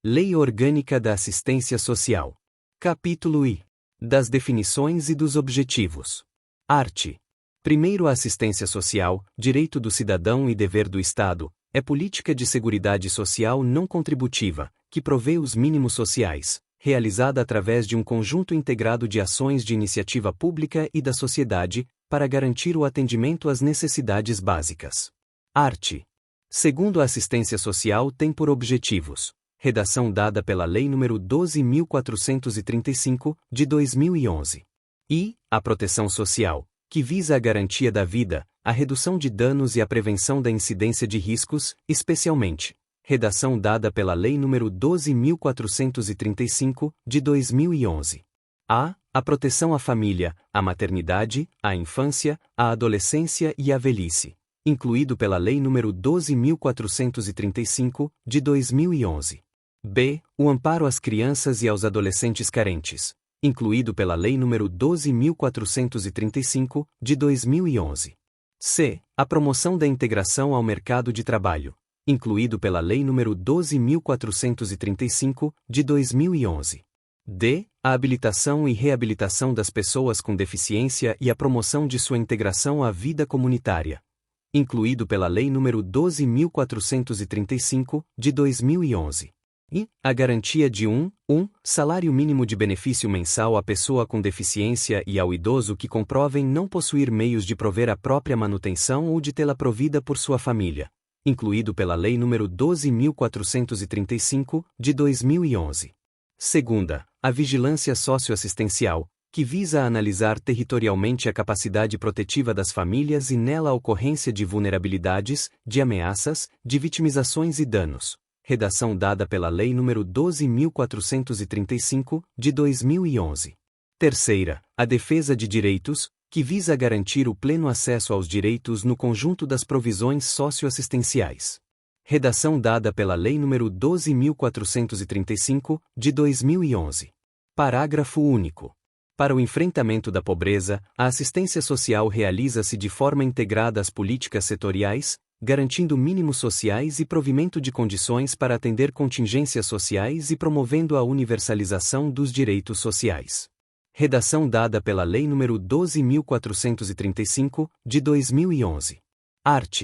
Lei Orgânica da Assistência Social. Capítulo I. Das definições e dos objetivos. Art. 1º, a assistência social, direito do cidadão e dever do Estado, é política de seguridade social não contributiva, que provê os mínimos sociais, realizada através de um conjunto integrado de ações de iniciativa pública e da sociedade, para garantir o atendimento às necessidades básicas. Art. 2º, a assistência social tem por objetivos: redação dada pela Lei nº 12.435, de 2011. E a proteção social, que visa a garantia da vida, a redução de danos e a prevenção da incidência de riscos, especialmente. Redação dada pela Lei nº 12.435, de 2011. A proteção à família, à maternidade, à infância, à adolescência e à velhice, incluído pela Lei nº 12.435, de 2011. B. O amparo às crianças e aos adolescentes carentes, incluído pela Lei nº 12.435, de 2011. C. A promoção da integração ao mercado de trabalho, incluído pela Lei nº 12.435, de 2011. D. A habilitação e reabilitação das pessoas com deficiência e a promoção de sua integração à vida comunitária, incluído pela Lei nº 12.435, de 2011. E a garantia de salário mínimo de benefício mensal à pessoa com deficiência e ao idoso que comprovem não possuir meios de prover a própria manutenção ou de tê-la provida por sua família, incluído pela Lei nº 12.435, de 2011. Segunda, a vigilância socioassistencial, que visa a analisar territorialmente a capacidade protetiva das famílias e nela a ocorrência de vulnerabilidades, de ameaças, de vitimizações e danos. Redação dada pela Lei nº 12.435, de 2011. Terceira, a defesa de direitos, que visa a garantir o pleno acesso aos direitos no conjunto das provisões socioassistenciais. Redação dada pela Lei nº 12.435, de 2011. Parágrafo único. Para o enfrentamento da pobreza, a assistência social realiza-se de forma integrada às políticas setoriais, garantindo mínimos sociais e provimento de condições para atender contingências sociais e promovendo a universalização dos direitos sociais. Redação dada pela Lei nº 12.435, de 2011. Art.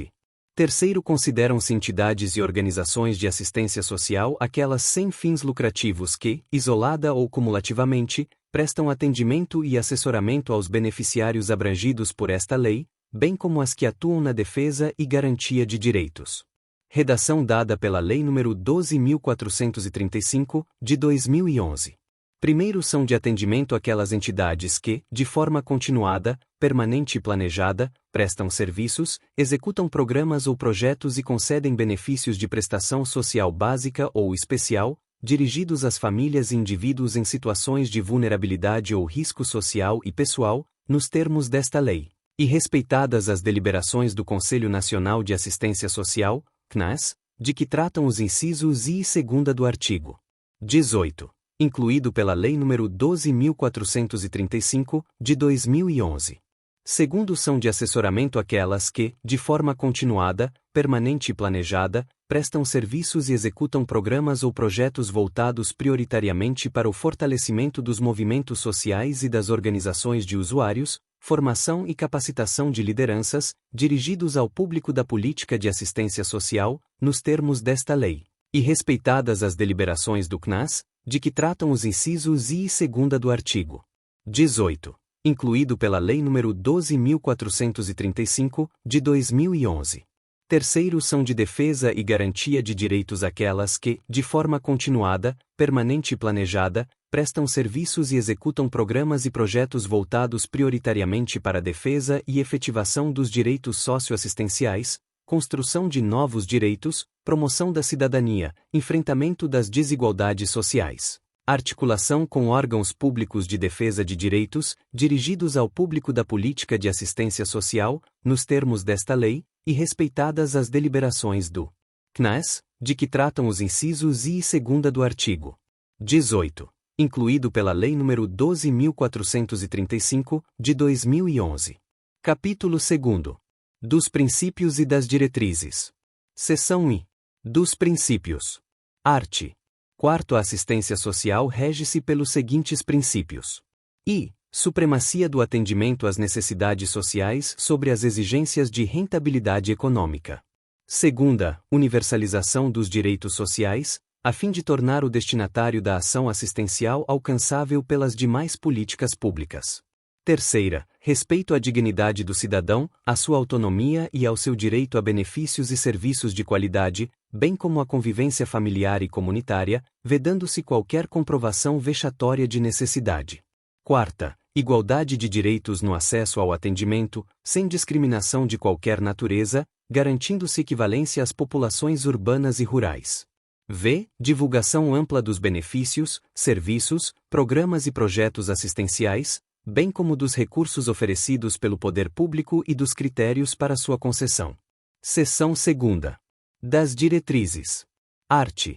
3º, consideram-se entidades e organizações de assistência social aquelas sem fins lucrativos que, isolada ou cumulativamente, prestam atendimento e assessoramento aos beneficiários abrangidos por esta lei, bem como as que atuam na defesa e garantia de direitos. Redação dada pela Lei nº 12.435, de 2011. Primeiro, são de atendimento aquelas entidades que, de forma continuada, permanente e planejada, prestam serviços, executam programas ou projetos e concedem benefícios de prestação social básica ou especial, dirigidos às famílias e indivíduos em situações de vulnerabilidade ou risco social e pessoal, nos termos desta lei, e respeitadas as deliberações do Conselho Nacional de Assistência Social, CNAS, de que tratam os incisos I e 2ª do artigo 18, incluído pela Lei nº 12.435, de 2011. Segundo, são de assessoramento aquelas que, de forma continuada, permanente e planejada, prestam serviços e executam programas ou projetos voltados prioritariamente para o fortalecimento dos movimentos sociais e das organizações de usuários, formação e capacitação de lideranças, dirigidos ao público da política de assistência social, nos termos desta lei, e respeitadas as deliberações do CNAS, de que tratam os incisos I e 2ª do artigo 18, incluído pela Lei nº 12.435, de 2011. Terceiro, são de defesa e garantia de direitos aquelas que, de forma continuada, permanente e planejada, prestam serviços e executam programas e projetos voltados prioritariamente para a defesa e efetivação dos direitos socioassistenciais, construção de novos direitos, promoção da cidadania, enfrentamento das desigualdades sociais, articulação com órgãos públicos de defesa de direitos, dirigidos ao público da política de assistência social, nos termos desta lei, e respeitadas as deliberações do CNAS, de que tratam os incisos I e 2ª do artigo 18, incluído pela Lei nº 12.435, de 2011. Capítulo 2º. Dos princípios e das diretrizes. Seção I. Dos princípios. Art. Quarto, a assistência social rege-se pelos seguintes princípios. I. Supremacia do atendimento às necessidades sociais sobre as exigências de rentabilidade econômica. Segunda, universalização dos direitos sociais, a fim de tornar o destinatário da ação assistencial alcançável pelas demais políticas públicas. Terceira, respeito à dignidade do cidadão, à sua autonomia e ao seu direito a benefícios e serviços de qualidade, bem como à convivência familiar e comunitária, vedando-se qualquer comprovação vexatória de necessidade. Quarta, igualdade de direitos no acesso ao atendimento, sem discriminação de qualquer natureza, garantindo-se equivalência às populações urbanas e rurais. V. Divulgação ampla dos benefícios, serviços, programas e projetos assistenciais, bem como dos recursos oferecidos pelo poder público e dos critérios para sua concessão. Seção 2ª. Das diretrizes. Art.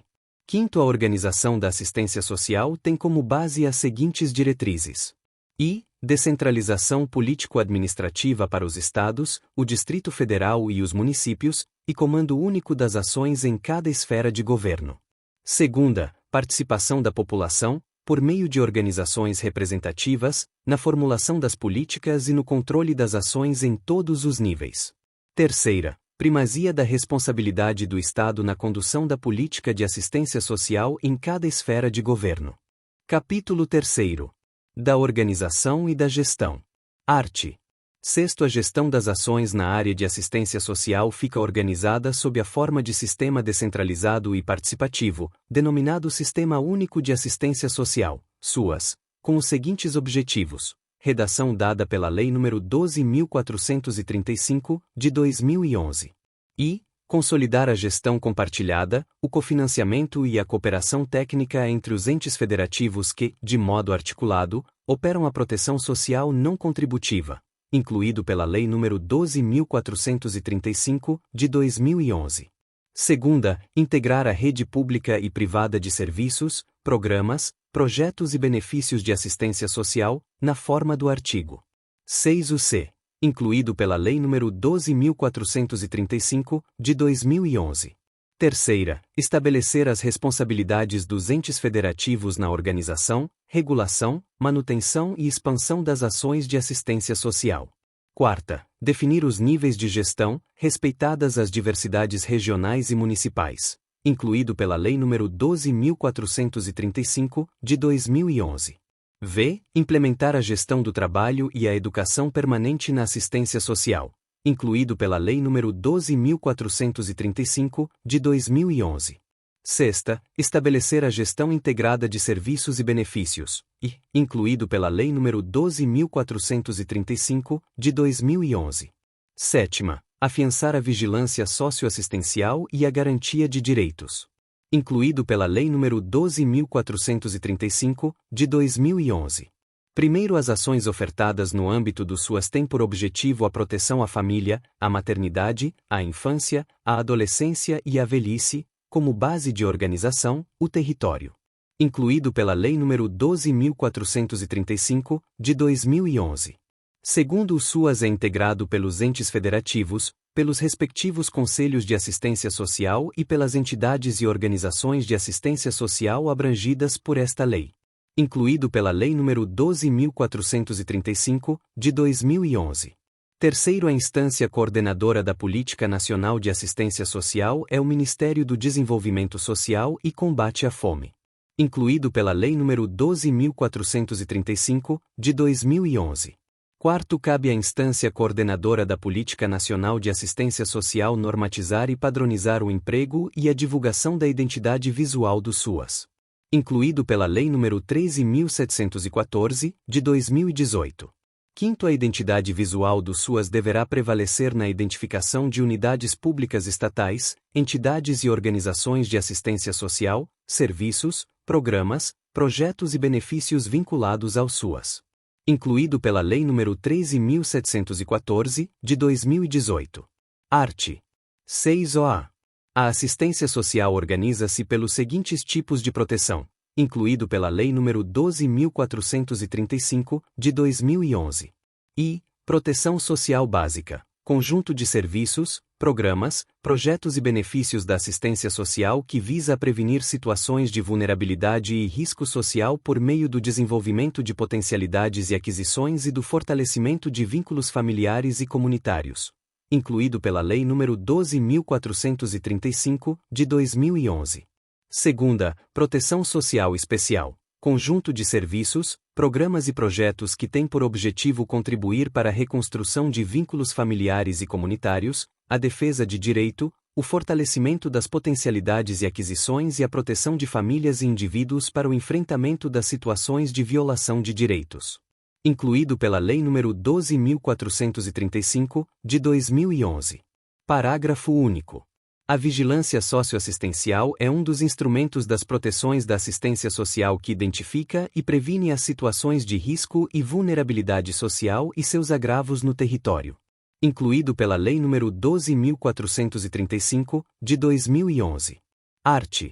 5º. A organização da assistência social tem como base as seguintes diretrizes. I. Descentralização político-administrativa para os estados, o Distrito Federal e os municípios, e comando único das ações em cada esfera de governo. Segunda, participação da população, por meio de organizações representativas, na formulação das políticas e no controle das ações em todos os níveis. Terceira, primazia da responsabilidade do Estado na condução da política de assistência social em cada esfera de governo. Capítulo 3º. Da organização e da gestão. Art. 6º. A gestão das ações na área de assistência social fica organizada sob a forma de sistema descentralizado e participativo, denominado Sistema Único de Assistência Social, SUAS, com os seguintes objetivos. Redação dada pela Lei nº 12.435, de 2011. I. Consolidar a gestão compartilhada, o cofinanciamento e a cooperação técnica entre os entes federativos que, de modo articulado, operam a proteção social não contributiva, incluído pela Lei nº 12.435, de 2011. Segunda, integrar a rede pública e privada de serviços, programas, projetos e benefícios de assistência social, na forma do artigo 6 UC, incluído pela Lei nº 12.435, de 2011. Terceira, estabelecer as responsabilidades dos entes federativos na organização, regulação, manutenção e expansão das ações de assistência social. Quarta, definir os níveis de gestão, respeitadas as diversidades regionais e municipais, incluído pela Lei nº 12.435, de 2011. V. Implementar a gestão do trabalho e a educação permanente na assistência social, incluído pela Lei nº 12.435, de 2011. Sexta, estabelecer a gestão integrada de serviços e benefícios, e, incluído pela Lei nº 12.435, de 2011. Sétima, afiançar a vigilância socioassistencial e a garantia de direitos, incluído pela Lei nº 12.435, de 2011. Primeiro, as ações ofertadas no âmbito do SUAS têm por objetivo a proteção à família, à maternidade, à infância, à adolescência e à velhice, como base de organização, o território, incluído pela Lei nº 12.435, de 2011. Segundo, o SUAS é integrado pelos entes federativos, pelos respectivos conselhos de assistência social e pelas entidades e organizações de assistência social abrangidas por esta lei, incluído pela Lei nº 12.435, de 2011. Terceiro, a instância coordenadora da Política Nacional de Assistência Social é o Ministério do Desenvolvimento Social e Combate à Fome, incluído pela Lei nº 12.435, de 2011. Quarto, cabe à instância coordenadora da Política Nacional de Assistência Social normatizar e padronizar o emprego e a divulgação da identidade visual do SUAS, incluído pela Lei nº 13.714, de 2018. Quinto, a identidade visual do SUAS deverá prevalecer na identificação de unidades públicas estatais, entidades e organizações de assistência social, serviços, programas, projetos e benefícios vinculados ao SUAS, incluído pela Lei nº 13.714, de 2018. Art. 6-OA. A assistência social organiza-se pelos seguintes tipos de proteção, incluído pela Lei nº 12.435, de 2011. I. Proteção social básica, conjunto de serviços, programas, projetos e benefícios da assistência social que visa a prevenir situações de vulnerabilidade e risco social por meio do desenvolvimento de potencialidades e aquisições e do fortalecimento de vínculos familiares e comunitários, incluído pela Lei nº 12.435, de 2011. Segunda, proteção social especial. Conjunto de serviços, programas e projetos que têm por objetivo contribuir para a reconstrução de vínculos familiares e comunitários, a defesa de direito, o fortalecimento das potencialidades e aquisições e a proteção de famílias e indivíduos para o enfrentamento das situações de violação de direitos. Incluído pela Lei nº 12.435, de 2011. Parágrafo único. A vigilância socioassistencial é um dos instrumentos das proteções da assistência social que identifica e previne as situações de risco e vulnerabilidade social e seus agravos no território. Incluído pela Lei nº 12.435, de 2011. Art.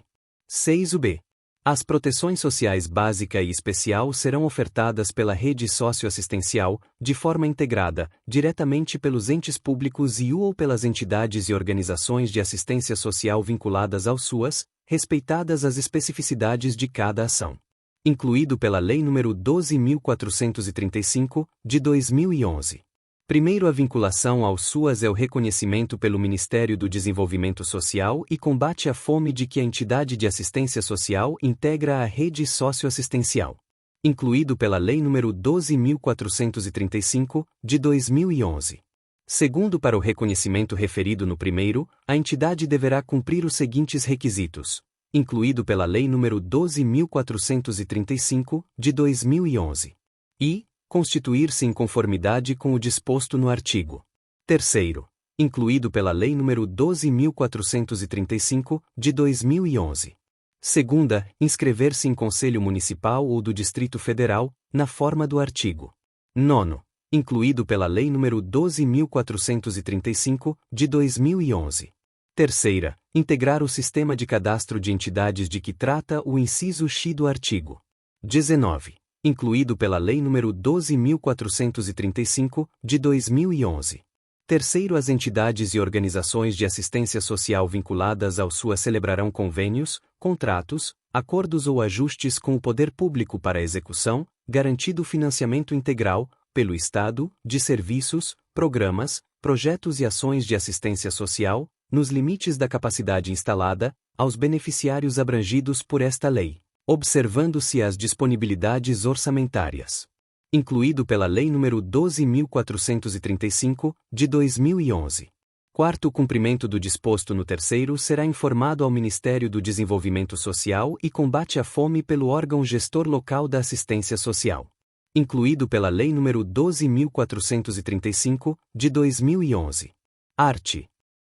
6b. As proteções sociais básica e especial serão ofertadas pela rede socioassistencial, de forma integrada, diretamente pelos entes públicos ou pelas entidades e organizações de assistência social vinculadas ao SUAS, respeitadas as especificidades de cada ação. Incluído pela Lei nº 12.435, de 2011. Primeiro, a vinculação ao SUAS é o reconhecimento pelo Ministério do Desenvolvimento Social e Combate à Fome de que a entidade de assistência social integra a rede socioassistencial. Incluído pela Lei nº 12.435, de 2011. Segundo, para o reconhecimento referido no primeiro, a entidade deverá cumprir os seguintes requisitos. Incluído pela Lei nº 12.435, de 2011. E constituir-se em conformidade com o disposto no artigo 3º, incluído pela Lei nº 12.435, de 2011. Segunda, inscrever-se em Conselho Municipal ou do Distrito Federal, na forma do artigo 9º, incluído pela Lei nº 12.435, de 2011. Terceira, integrar o Sistema de Cadastro de Entidades de que trata o inciso X do artigo 19. Incluído pela Lei nº 12.435, de 2011. Terceiro, as entidades e organizações de assistência social vinculadas ao SUAS celebrarão convênios, contratos, acordos ou ajustes com o poder público para a execução, garantido financiamento integral, pelo Estado, de serviços, programas, projetos e ações de assistência social, nos limites da capacidade instalada, aos beneficiários abrangidos por esta lei, observando-se as disponibilidades orçamentárias. Incluído pela Lei nº 12.435, de 2011. Quarto, o cumprimento do disposto no terceiro será informado ao Ministério do Desenvolvimento Social e Combate à Fome pelo órgão gestor local da assistência social. Incluído pela Lei nº 12.435, de 2011. Art.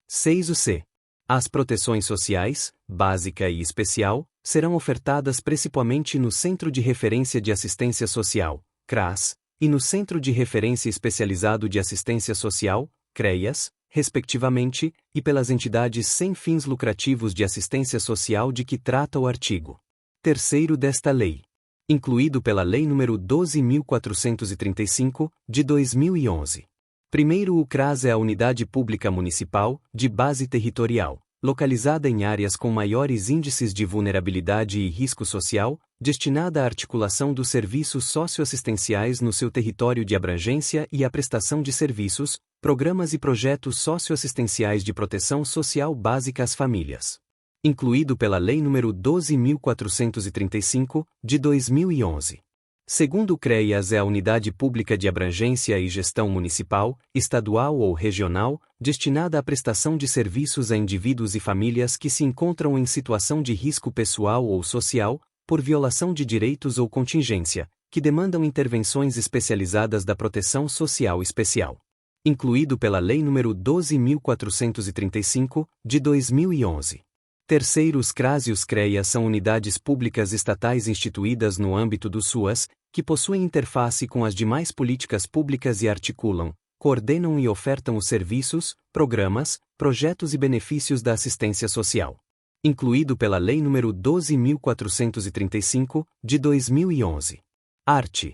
6c. As proteções sociais, básica e especial, serão ofertadas principalmente no Centro de Referência de Assistência Social, CRAS, e no Centro de Referência Especializado de Assistência Social, CREAS, respectivamente, e pelas entidades sem fins lucrativos de assistência social de que trata o artigo 3º desta lei. Incluído pela Lei nº 12.435, de 2011. Primeiro, o CRAS é a Unidade Pública Municipal, de base territorial, localizada em áreas com maiores índices de vulnerabilidade e risco social, destinada à articulação dos serviços socioassistenciais no seu território de abrangência e à prestação de serviços, programas e projetos socioassistenciais de proteção social básica às famílias. Incluído pela Lei nº 12.435, de 2011. Segundo, o CREAS é a Unidade Pública de Abrangência e Gestão Municipal, Estadual ou Regional, destinada à prestação de serviços a indivíduos e famílias que se encontram em situação de risco pessoal ou social, por violação de direitos ou contingência, que demandam intervenções especializadas da proteção social especial. Incluído pela Lei nº 12.435, de 2011. Terceiro, os CRAS e os CREAS são unidades públicas estatais instituídas no âmbito do SUAS, que possuem interface com as demais políticas públicas e articulam, coordenam e ofertam os serviços, programas, projetos e benefícios da assistência social. Incluído pela Lei nº 12.435, de 2011. Art.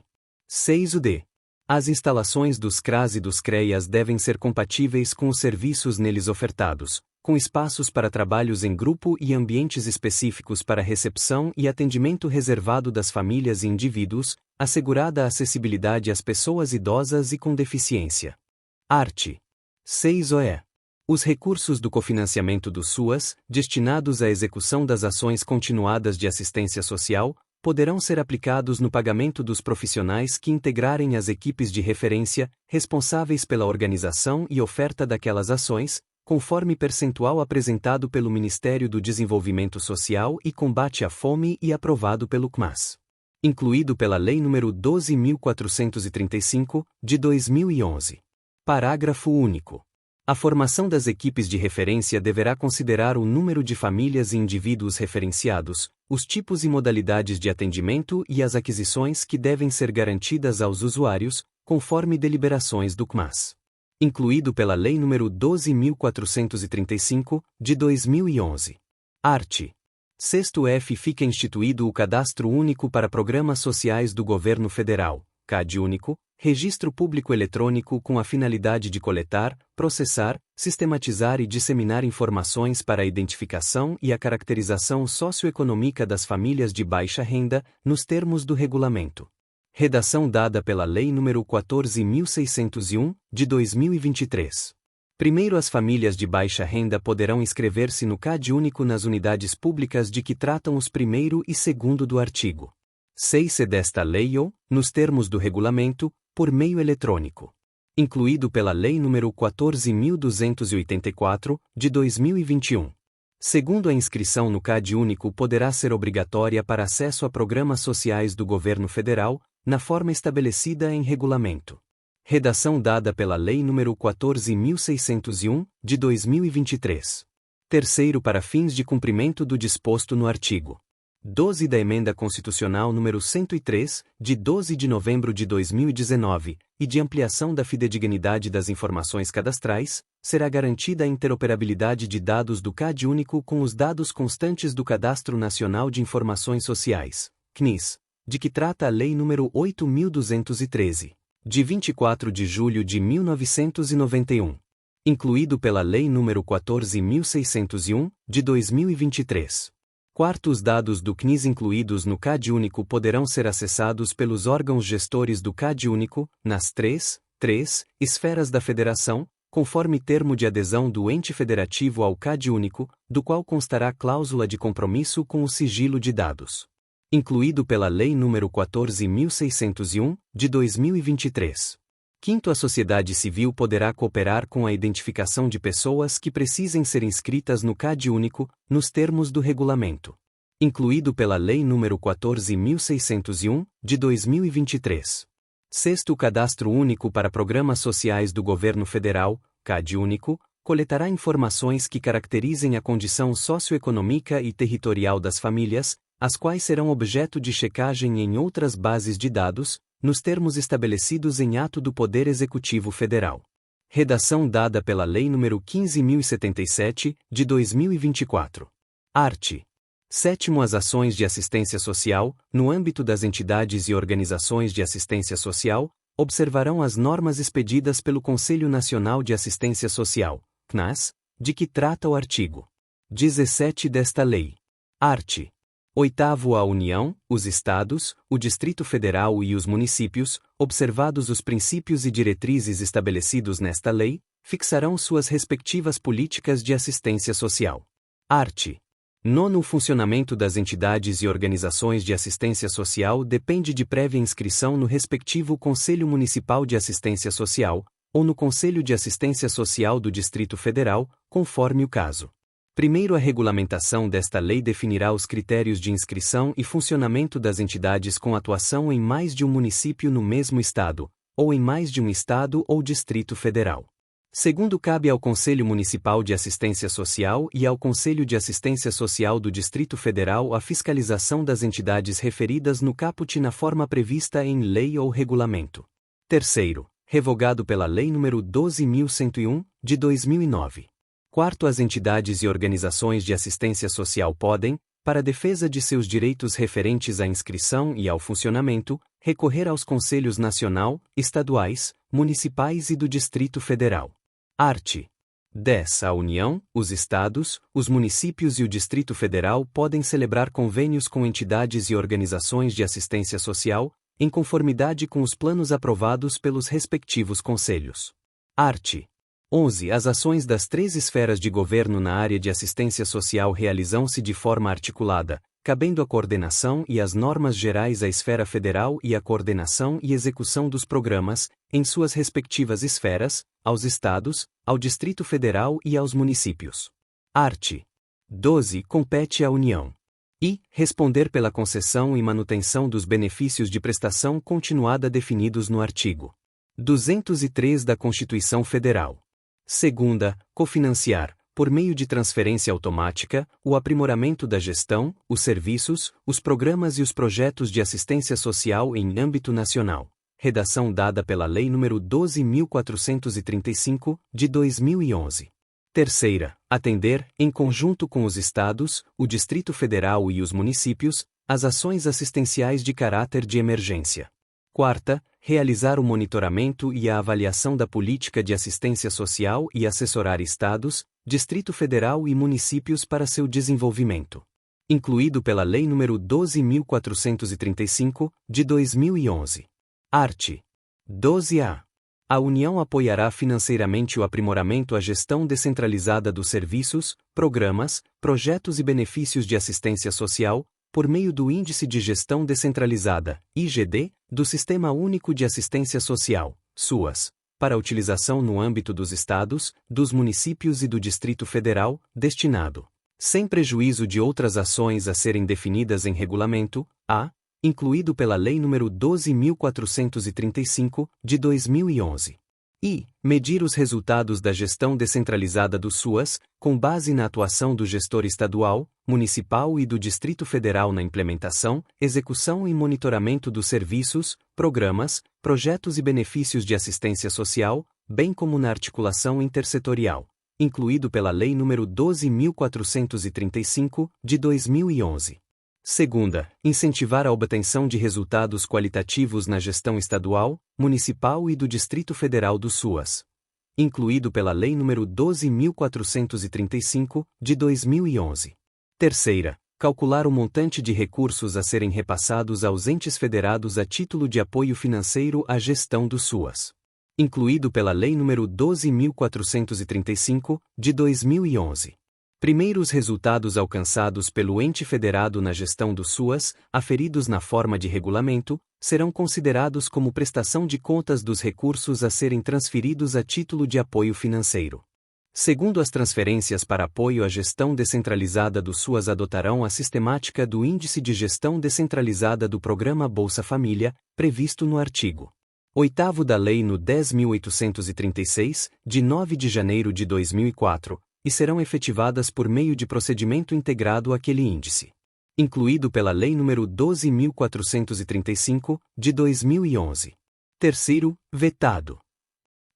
6d. As instalações dos CRAs e dos CREAs devem ser compatíveis com os serviços neles ofertados, com espaços para trabalhos em grupo e ambientes específicos para recepção e atendimento reservado das famílias e indivíduos, assegurada a acessibilidade às pessoas idosas e com deficiência. Art. 6-OE. Os recursos do cofinanciamento do SUAS, destinados à execução das ações continuadas de assistência social, poderão ser aplicados no pagamento dos profissionais que integrarem as equipes de referência, responsáveis pela organização e oferta daquelas ações, conforme percentual apresentado pelo Ministério do Desenvolvimento Social e Combate à Fome e aprovado pelo CMAS. Incluído pela Lei nº 12.435, de 2011. Parágrafo único. A formação das equipes de referência deverá considerar o número de famílias e indivíduos referenciados, os tipos e modalidades de atendimento e as aquisições que devem ser garantidas aos usuários, conforme deliberações do CMAS. Incluído pela Lei nº 12.435, de 2011. Art. 6º-F. Fica instituído o Cadastro Único para Programas Sociais do Governo Federal, CadÚnico, registro público eletrônico com a finalidade de coletar, processar, sistematizar e disseminar informações para a identificação e a caracterização socioeconômica das famílias de baixa renda, nos termos do regulamento. Redação dada pela Lei nº 14.601, de 2023. Primeiro, as famílias de baixa renda poderão inscrever-se no CadÚnico nas unidades públicas de que tratam os 1º e 2º do artigo 6c desta lei ou, nos termos do regulamento, por meio eletrônico. Incluído pela Lei nº 14.284, de 2021. Segundo, a inscrição no CadÚnico poderá ser obrigatória para acesso a programas sociais do Governo Federal, na forma estabelecida em regulamento. Redação dada pela Lei nº 14.601, de 2023. Terceiro, para fins de cumprimento do disposto no artigo 12 da Emenda Constitucional nº 103, de 12 de novembro de 2019, e de ampliação da fidedignidade das informações cadastrais, será garantida a interoperabilidade de dados do CadÚnico com os dados constantes do Cadastro Nacional de Informações Sociais, CNIS, de que trata a Lei nº 8.213, de 24 de julho de 1991. Incluído pela Lei nº 14.601, de 2023. Quarto, os dados do CNIS incluídos no CadÚnico poderão ser acessados pelos órgãos gestores do CadÚnico, nas três esferas da Federação, conforme termo de adesão do ente federativo ao CadÚnico, do qual constará cláusula de compromisso com o sigilo de dados. Incluído pela Lei nº 14.601, de 2023. Quinto, a sociedade civil poderá cooperar com a identificação de pessoas que precisem ser inscritas no CadÚnico, nos termos do regulamento. Incluído pela Lei nº 14.601, de 2023. Sexto, o Cadastro Único para Programas Sociais do Governo Federal, CadÚnico, coletará informações que caracterizem a condição socioeconômica e territorial das famílias, as quais serão objeto de checagem em outras bases de dados, nos termos estabelecidos em ato do Poder Executivo Federal. Redação dada pela Lei nº 15.077, de 2024. Art. 7º, as ações de assistência social, no âmbito das entidades e organizações de assistência social, observarão as normas expedidas pelo Conselho Nacional de Assistência Social, CNAS, de que trata o artigo 17 desta lei. Art. 8º, a União, os Estados, o Distrito Federal e os municípios, observados os princípios e diretrizes estabelecidos nesta lei, fixarão suas respectivas políticas de assistência social. Art. 9º, o funcionamento das entidades e organizações de assistência social depende de prévia inscrição no respectivo Conselho Municipal de Assistência Social, ou no Conselho de Assistência Social do Distrito Federal, conforme o caso. Primeiro, a regulamentação desta lei definirá os critérios de inscrição e funcionamento das entidades com atuação em mais de um município no mesmo estado, ou em mais de um estado ou distrito federal. Segundo, cabe ao Conselho Municipal de Assistência Social e ao Conselho de Assistência Social do Distrito Federal a fiscalização das entidades referidas no caput na forma prevista em lei ou regulamento. Terceiro, revogado pela Lei nº 12.101, de 2009. Quarto, as entidades e organizações de assistência social podem, para a defesa de seus direitos referentes à inscrição e ao funcionamento, recorrer aos Conselhos Nacional, Estaduais, Municipais e do Distrito Federal. Art. 10. A União, os Estados, os municípios e o Distrito Federal podem celebrar convênios com entidades e organizações de assistência social, em conformidade com os planos aprovados pelos respectivos conselhos. Art. 11. As ações das 3 esferas de governo na área de assistência social realizam-se de forma articulada, cabendo a coordenação e as normas gerais à esfera federal e a coordenação e execução dos programas, em suas respectivas esferas, aos estados, ao Distrito Federal e aos municípios. Art. 12. Compete à União. E responder pela concessão e manutenção dos benefícios de prestação continuada definidos no artigo 203 da Constituição Federal. Segunda, cofinanciar, por meio de transferência automática, o aprimoramento da gestão, os serviços, os programas e os projetos de assistência social em âmbito nacional. Redação dada pela Lei nº 12.435, de 2011. Terceira, atender, em conjunto com os Estados, o Distrito Federal e os municípios, as ações assistenciais de caráter de emergência. Quarta, realizar o monitoramento e a avaliação da política de assistência social e assessorar Estados, Distrito Federal e municípios para seu desenvolvimento. Incluído pela Lei nº 12.435, de 2011. Art. 12a. A União apoiará financeiramente o aprimoramento à gestão descentralizada dos serviços, programas, projetos e benefícios de assistência social, por meio do Índice de Gestão Descentralizada, IGD, do Sistema Único de Assistência Social, SUAS, para utilização no âmbito dos estados, dos municípios e do Distrito Federal, destinado, sem prejuízo de outras ações a serem definidas em regulamento, incluído pela Lei nº 12.435, de 2011. E medir os resultados da gestão descentralizada do SUAS, com base na atuação do gestor estadual, municipal e do Distrito Federal na implementação, execução e monitoramento dos serviços, programas, projetos e benefícios de assistência social, bem como na articulação intersetorial, incluído pela Lei nº 12.435, de 2011. Segunda, incentivar a obtenção de resultados qualitativos na gestão estadual, municipal e do Distrito Federal do SUAS. Incluído pela Lei nº 12.435, de 2011. Terceira, calcular o montante de recursos a serem repassados aos entes federados a título de apoio financeiro à gestão do SUAS. Incluído pela Lei nº 12.435, de 2011. Primeiros resultados alcançados pelo ente federado na gestão do SUAS, aferidos na forma de regulamento, serão considerados como prestação de contas dos recursos a serem transferidos a título de apoio financeiro. Segundo as transferências para apoio à gestão descentralizada do SUAS adotarão a sistemática do Índice de Gestão Descentralizada do Programa Bolsa Família, previsto no artigo 8º da Lei nº 10.836, de 9 de janeiro de 2004, e serão efetivadas por meio de procedimento integrado àquele índice. Incluído pela Lei nº 12.435, de 2011. Terceiro, vetado.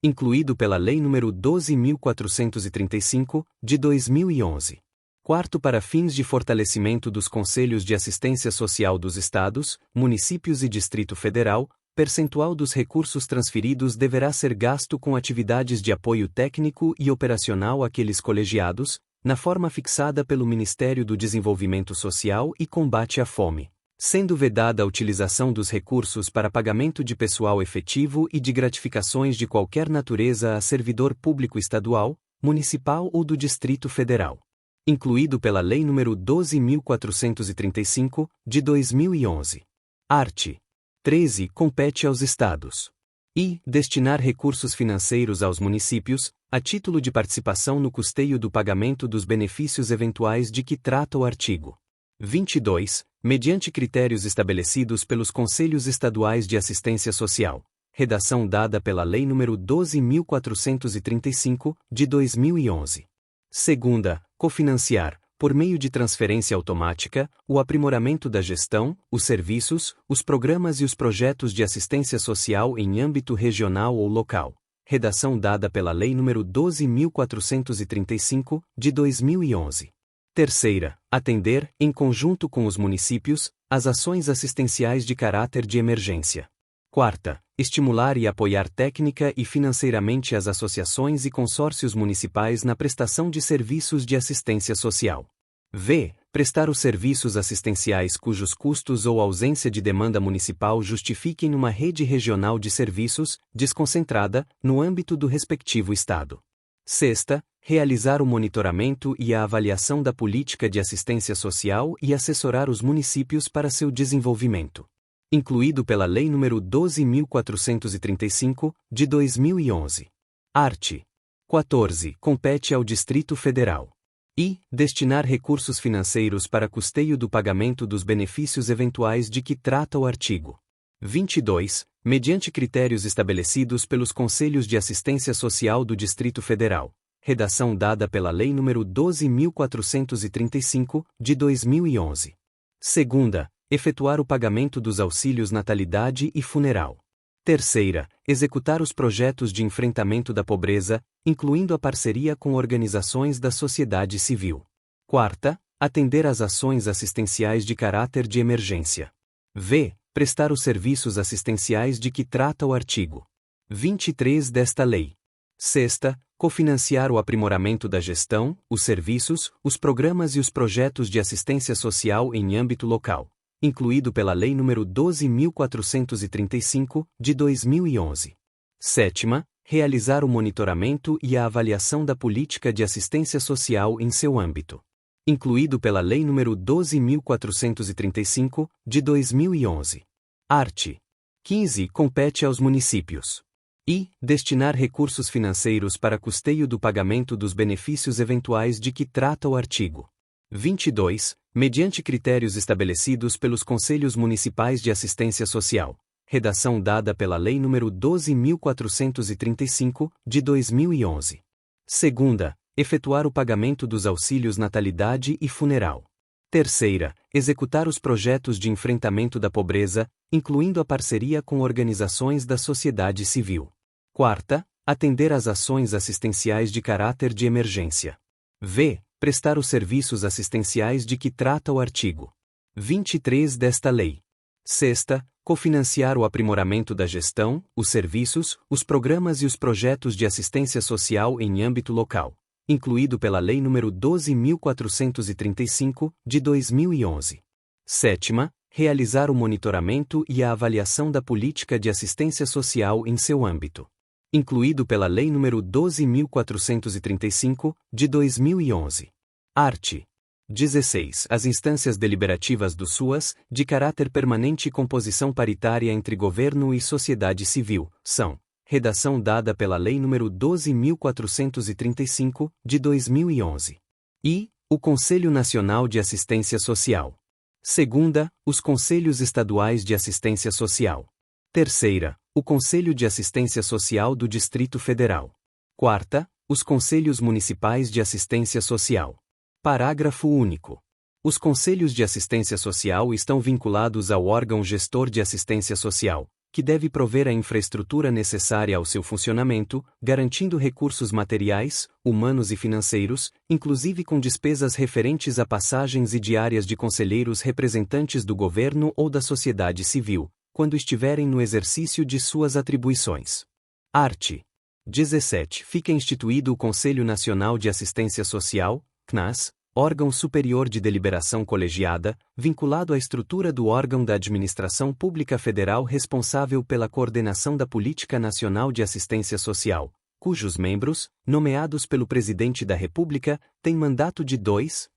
Incluído pela Lei nº 12.435, de 2011. Quarto, para fins de fortalecimento dos Conselhos de Assistência Social dos Estados, Municípios e Distrito Federal, percentual dos recursos transferidos deverá ser gasto com atividades de apoio técnico e operacional àqueles colegiados, na forma fixada pelo Ministério do Desenvolvimento Social e Combate à Fome, sendo vedada a utilização dos recursos para pagamento de pessoal efetivo e de gratificações de qualquer natureza a servidor público estadual, municipal ou do Distrito Federal. Incluído pela Lei nº 12.435, de 2011. Art. 13. Compete aos Estados. E destinar recursos financeiros aos municípios, a título de participação no custeio do pagamento dos benefícios eventuais de que trata o artigo 22, mediante critérios estabelecidos pelos Conselhos Estaduais de Assistência Social. Redação dada pela Lei nº 12.435, de 2011. Segunda, cofinanciar, por meio de transferência automática, o aprimoramento da gestão, os serviços, os programas e os projetos de assistência social em âmbito regional ou local. Redação dada pela Lei nº 12.435, de 2011. Terceira, atender, em conjunto com os municípios, as ações assistenciais de caráter de emergência. Quarta, estimular e apoiar técnica e financeiramente as associações e consórcios municipais na prestação de serviços de assistência social. V. Prestar os serviços assistenciais cujos custos ou ausência de demanda municipal justifiquem uma rede regional de serviços, desconcentrada, no âmbito do respectivo Estado. Sexta, realizar o monitoramento e a avaliação da política de assistência social e assessorar os municípios para seu desenvolvimento. Incluído pela Lei nº 12.435, de 2011. Art. 14. Compete ao Distrito Federal. I. Destinar recursos financeiros para custeio do pagamento dos benefícios eventuais de que trata o artigo 22, mediante critérios estabelecidos pelos Conselhos de Assistência Social do Distrito Federal. Redação dada pela Lei nº 12.435, de 2011. Segunda, efetuar o pagamento dos auxílios natalidade e funeral. Terceira, executar os projetos de enfrentamento da pobreza, incluindo a parceria com organizações da sociedade civil. Quarta, atender às ações assistenciais de caráter de emergência. V. Prestar os serviços assistenciais de que trata o artigo 23 desta lei. Sexta, cofinanciar o aprimoramento da gestão, os serviços, os programas e os projetos de assistência social em âmbito local, incluído pela Lei nº 12.435, de 2011. Sétima, realizar o monitoramento e a avaliação da política de assistência social em seu âmbito, incluído pela Lei nº 12.435, de 2011. Art. 15. Compete aos municípios. I. Destinar recursos financeiros para custeio do pagamento dos benefícios eventuais de que trata o artigo 22, mediante critérios estabelecidos pelos Conselhos Municipais de Assistência Social. Redação dada pela Lei nº 12.435, de 2011. Segunda, efetuar o pagamento dos auxílios natalidade e funeral. Terceira, executar os projetos de enfrentamento da pobreza, incluindo a parceria com organizações da sociedade civil. Quarta, atender às ações assistenciais de caráter de emergência. V. Prestar os serviços assistenciais de que trata o artigo 23 desta lei. Sexta, cofinanciar o aprimoramento da gestão, os serviços, os programas e os projetos de assistência social em âmbito local, incluído pela Lei nº 12.435, de 2011. Sétima, realizar o monitoramento e a avaliação da política de assistência social em seu âmbito, incluído pela Lei nº 12.435, de 2011. Art. 16. As instâncias deliberativas do SUAS, de caráter permanente e composição paritária entre governo e sociedade civil, são: redação dada pela Lei nº 12.435, de 2011. I. O Conselho Nacional de Assistência Social. Segunda, os Conselhos Estaduais de Assistência Social. Terceira, o Conselho de Assistência Social do Distrito Federal. Quarta, os Conselhos Municipais de Assistência Social. Parágrafo único. Os Conselhos de Assistência Social estão vinculados ao órgão gestor de assistência social, que deve prover a infraestrutura necessária ao seu funcionamento, garantindo recursos materiais, humanos e financeiros, inclusive com despesas referentes a passagens e diárias de conselheiros representantes do governo ou da sociedade civil, quando estiverem no exercício de suas atribuições. Art. 17. Fica instituído o Conselho Nacional de Assistência Social, CNAS, órgão superior de deliberação colegiada, vinculado à estrutura do órgão da Administração Pública Federal responsável pela coordenação da Política Nacional de Assistência Social, cujos membros, nomeados pelo Presidente da República, têm mandato de 2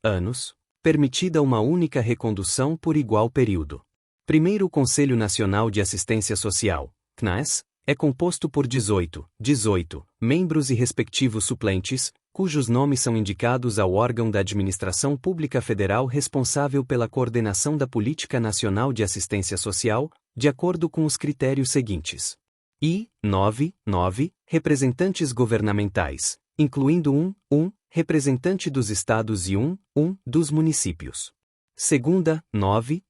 anos, permitida uma única recondução por igual período. Primeiro, o Conselho Nacional de Assistência Social, CNAS, é composto por 18 membros e respectivos suplentes, cujos nomes são indicados ao órgão da Administração Pública Federal responsável pela coordenação da Política Nacional de Assistência Social, de acordo com os critérios seguintes. I. 9 representantes governamentais, incluindo um representante dos estados e um dos municípios. Segunda, 9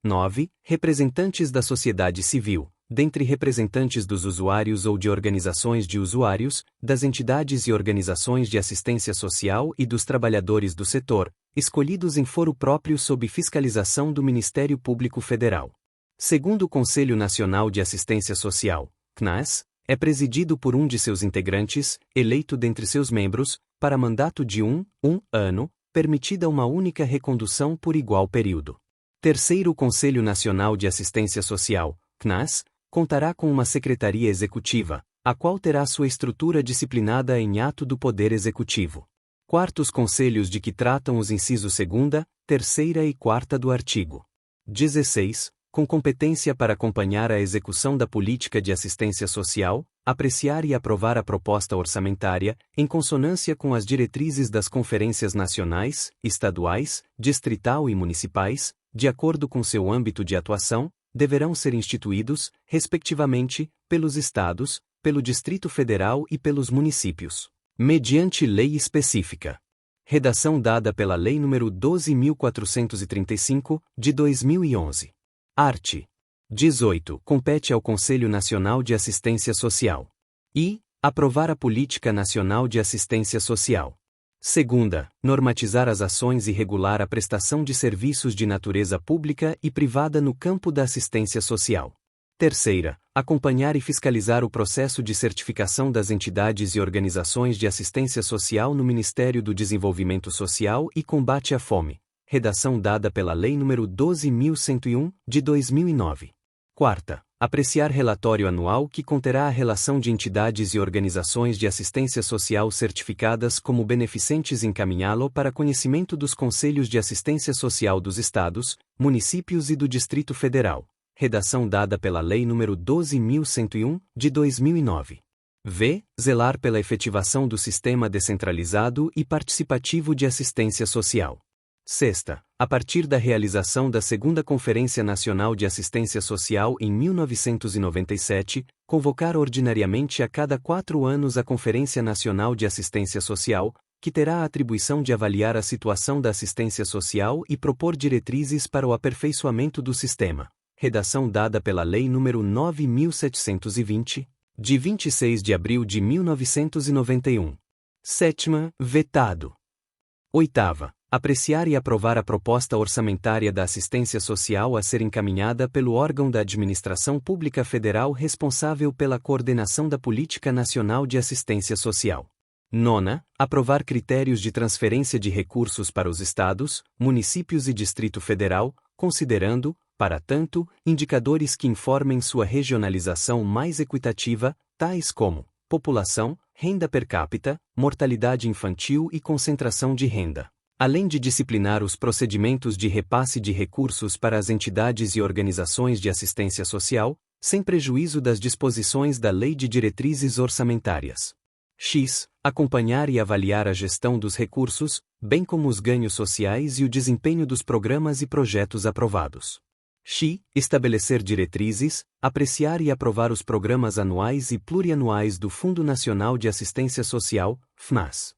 representantes da sociedade civil, dentre representantes dos usuários ou de organizações de usuários, das entidades e organizações de assistência social e dos trabalhadores do setor, escolhidos em foro próprio sob fiscalização do Ministério Público Federal. Segundo o Conselho Nacional de Assistência Social, CNAS, é presidido por um de seus integrantes, eleito dentre seus membros, para mandato de um ano, permitida uma única recondução por igual período. Terceiro, o Conselho Nacional de Assistência Social, CNAS, contará com uma secretaria executiva, a qual terá sua estrutura disciplinada em ato do Poder Executivo. Quarto, os conselhos de que tratam os incisos 2ª, 3ª e 4ª do artigo 16, com competência para acompanhar a execução da política de assistência social, apreciar e aprovar a proposta orçamentária, em consonância com as diretrizes das conferências nacionais, estaduais, distrital e municipais, de acordo com seu âmbito de atuação, deverão ser instituídos, respectivamente, pelos estados, pelo Distrito Federal e pelos municípios, mediante lei específica. Redação dada pela Lei nº 12.435, de 2011. Art. 18. Compete ao Conselho Nacional de Assistência Social. I. Aprovar a Política Nacional de Assistência Social. Segunda, normatizar as ações e regular a prestação de serviços de natureza pública e privada no campo da assistência social. Terceira, acompanhar e fiscalizar o processo de certificação das entidades e organizações de assistência social no Ministério do Desenvolvimento Social e Combate à Fome. Redação dada pela Lei nº 12.101, de 2009. Quarta, apreciar relatório anual que conterá a relação de entidades e organizações de assistência social certificadas como beneficentes e encaminhá-lo para conhecimento dos Conselhos de Assistência Social dos Estados, Municípios e do Distrito Federal. Redação dada pela Lei nº 12.101, de 2009. V. Zelar pela efetivação do sistema descentralizado e participativo de assistência social. Sexta, a partir da realização da Segunda Conferência Nacional de Assistência Social em 1997, convocar ordinariamente a cada 4 anos a Conferência Nacional de Assistência Social, que terá a atribuição de avaliar a situação da assistência social e propor diretrizes para o aperfeiçoamento do sistema. Redação dada pela Lei nº 9.720, de 26 de abril de 1991. Sétima, vetado. Oitava, apreciar e aprovar a proposta orçamentária da assistência social a ser encaminhada pelo órgão da Administração Pública Federal responsável pela coordenação da Política Nacional de Assistência Social. Nona, aprovar critérios de transferência de recursos para os estados, municípios e Distrito Federal, considerando, para tanto, indicadores que informem sua regionalização mais equitativa, tais como população, renda per capita, mortalidade infantil e concentração de renda. Além de disciplinar os procedimentos de repasse de recursos para as entidades e organizações de assistência social, sem prejuízo das disposições da Lei de Diretrizes Orçamentárias. X. Acompanhar e avaliar a gestão dos recursos, bem como os ganhos sociais e o desempenho dos programas e projetos aprovados. X. Estabelecer diretrizes, apreciar e aprovar os programas anuais e plurianuais do Fundo Nacional de Assistência Social, FNAS.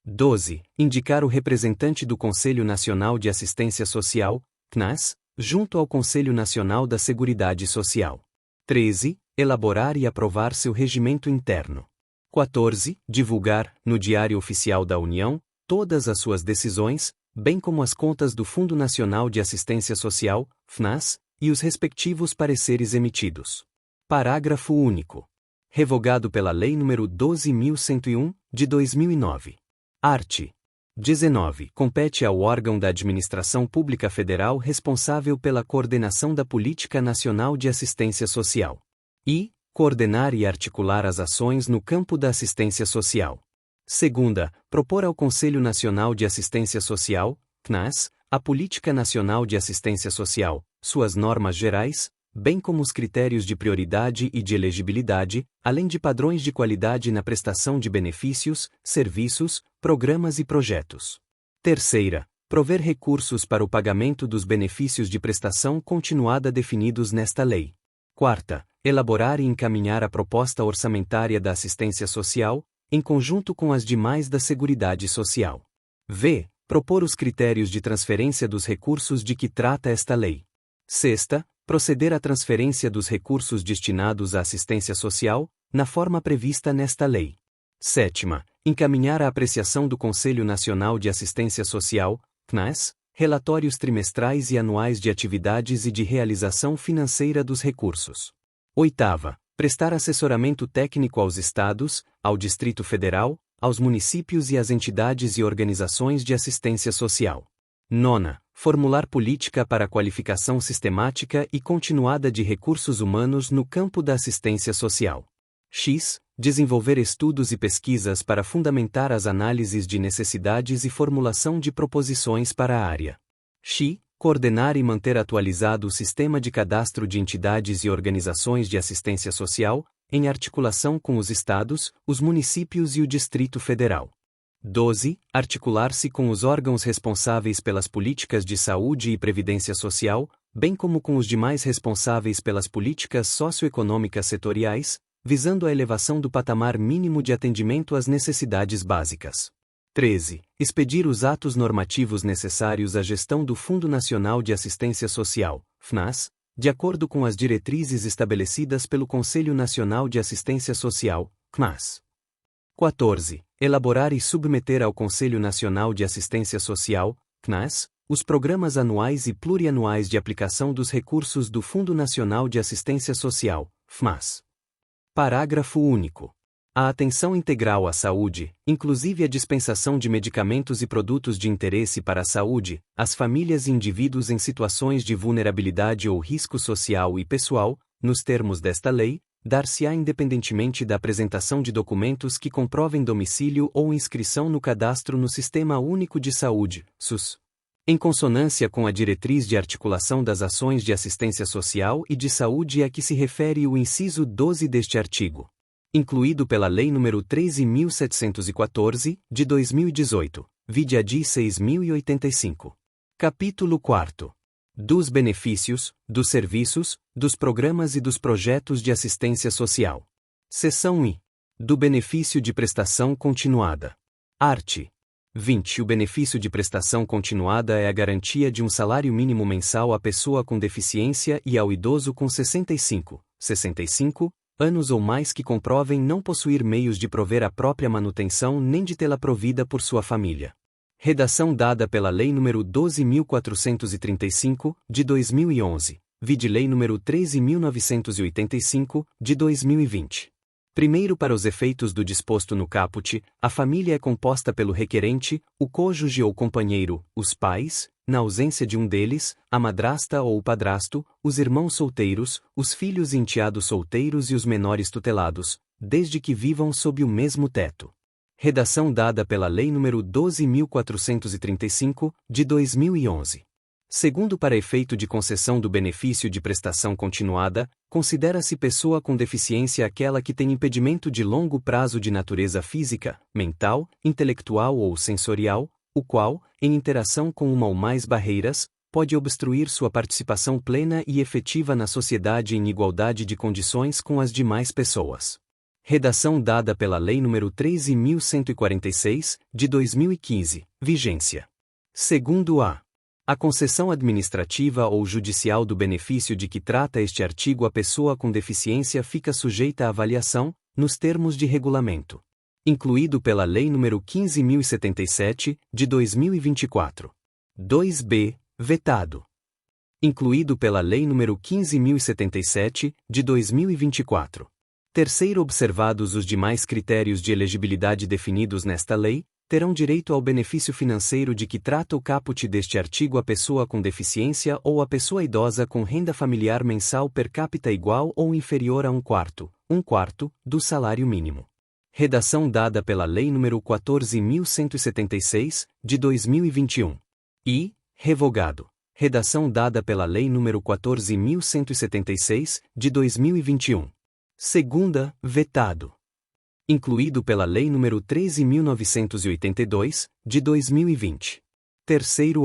12. Indicar o representante do Conselho Nacional de Assistência Social, CNAS, junto ao Conselho Nacional da Seguridade Social. 13. Elaborar e aprovar seu regimento interno. 14. Divulgar, no Diário Oficial da União, todas as suas decisões, bem como as contas do Fundo Nacional de Assistência Social, FNAS, e os respectivos pareceres emitidos. Parágrafo único. Revogado pela Lei nº 12.101, de 2009. Art. 19. Compete ao órgão da Administração Pública Federal responsável pela coordenação da Política Nacional de Assistência Social. I. Coordenar e articular as ações no campo da assistência social. Segunda, propor ao Conselho Nacional de Assistência Social, CNAS, a Política Nacional de Assistência Social, suas normas gerais, bem como os critérios de prioridade e de elegibilidade, além de padrões de qualidade na prestação de benefícios, serviços, programas e projetos. Terceira, prover recursos para o pagamento dos benefícios de prestação continuada definidos nesta lei. Quarta, elaborar e encaminhar a proposta orçamentária da assistência social, em conjunto com as demais da Seguridade Social. V. Propor os critérios de transferência dos recursos de que trata esta lei. Sexta, proceder à transferência dos recursos destinados à assistência social, na forma prevista nesta lei. Sétima, encaminhar a apreciação do Conselho Nacional de Assistência Social, CNAS, relatórios trimestrais e anuais de atividades e de realização financeira dos recursos. Oitava, prestar assessoramento técnico aos Estados, ao Distrito Federal, aos municípios e às entidades e organizações de assistência social. Nona, formular política para a qualificação sistemática e continuada de recursos humanos no campo da assistência social. X, desenvolver estudos e pesquisas para fundamentar as análises de necessidades e formulação de proposições para a área. X, coordenar e manter atualizado o sistema de cadastro de entidades e organizações de assistência social, em articulação com os estados, os municípios e o Distrito Federal. 12. Articular-se com os órgãos responsáveis pelas políticas de saúde e previdência social, bem como com os demais responsáveis pelas políticas socioeconômicas setoriais, visando a elevação do patamar mínimo de atendimento às necessidades básicas. 13. Expedir os atos normativos necessários à gestão do Fundo Nacional de Assistência Social, FNAS, de acordo com as diretrizes estabelecidas pelo Conselho Nacional de Assistência Social, CNAS. 14. Elaborar e submeter ao Conselho Nacional de Assistência Social, CNAS, os programas anuais e plurianuais de aplicação dos recursos do Fundo Nacional de Assistência Social, FMAS. Parágrafo único. A atenção integral à saúde, inclusive a dispensação de medicamentos e produtos de interesse para a saúde, às famílias e indivíduos em situações de vulnerabilidade ou risco social e pessoal, nos termos desta lei, dar-se-á independentemente da apresentação de documentos que comprovem domicílio ou inscrição no Cadastro no Sistema Único de Saúde, SUS. Em consonância com a diretriz de articulação das ações de assistência social e de saúde a que se refere o inciso 12 deste artigo. Incluído pela Lei nº 13.714, de 2018, vide a DI 6.085. Capítulo 4. Dos benefícios, dos serviços, dos programas e dos projetos de assistência social. Seção I. Do benefício de prestação continuada. Art. 20. O benefício de prestação continuada é a garantia de um salário mínimo mensal à pessoa com deficiência e ao idoso com 65 anos ou mais que comprovem não possuir meios de prover a própria manutenção nem de tê-la provida por sua família. Redação dada pela Lei nº 12.435, de 2011, vide Lei nº 13.985, de 2020. Primeiro, para os efeitos do disposto no caput, a família é composta pelo requerente, o cônjuge ou companheiro, os pais, na ausência de um deles, a madrasta ou o padrasto, os irmãos solteiros, os filhos e enteados solteiros e os menores tutelados, desde que vivam sob o mesmo teto. Redação dada pela Lei nº 12.435, de 2011. Segundo, para efeito de concessão do benefício de prestação continuada, considera-se pessoa com deficiência aquela que tem impedimento de longo prazo de natureza física, mental, intelectual ou sensorial, o qual, em interação com uma ou mais barreiras, pode obstruir sua participação plena e efetiva na sociedade em igualdade de condições com as demais pessoas. Redação dada pela Lei nº 13.146, de 2015, vigência. Segundo, a concessão administrativa ou judicial do benefício de que trata este artigo à pessoa com deficiência fica sujeita à avaliação, nos termos de regulamento. Incluído pela Lei nº 15.077, de 2024. 2b, vetado. Incluído pela Lei nº 15.077, de 2024. Terceiro, observados os demais critérios de elegibilidade definidos nesta lei, terão direito ao benefício financeiro de que trata o caput deste artigo a pessoa com deficiência ou a pessoa idosa com renda familiar mensal per capita igual ou inferior a um quarto, do salário mínimo. Redação dada pela Lei nº 14.176, de 2021. E, revogado. Redação dada pela Lei nº 14.176, de 2021. Segunda, vetado. Incluído pela Lei nº 13.982, de 2020. Terceiro,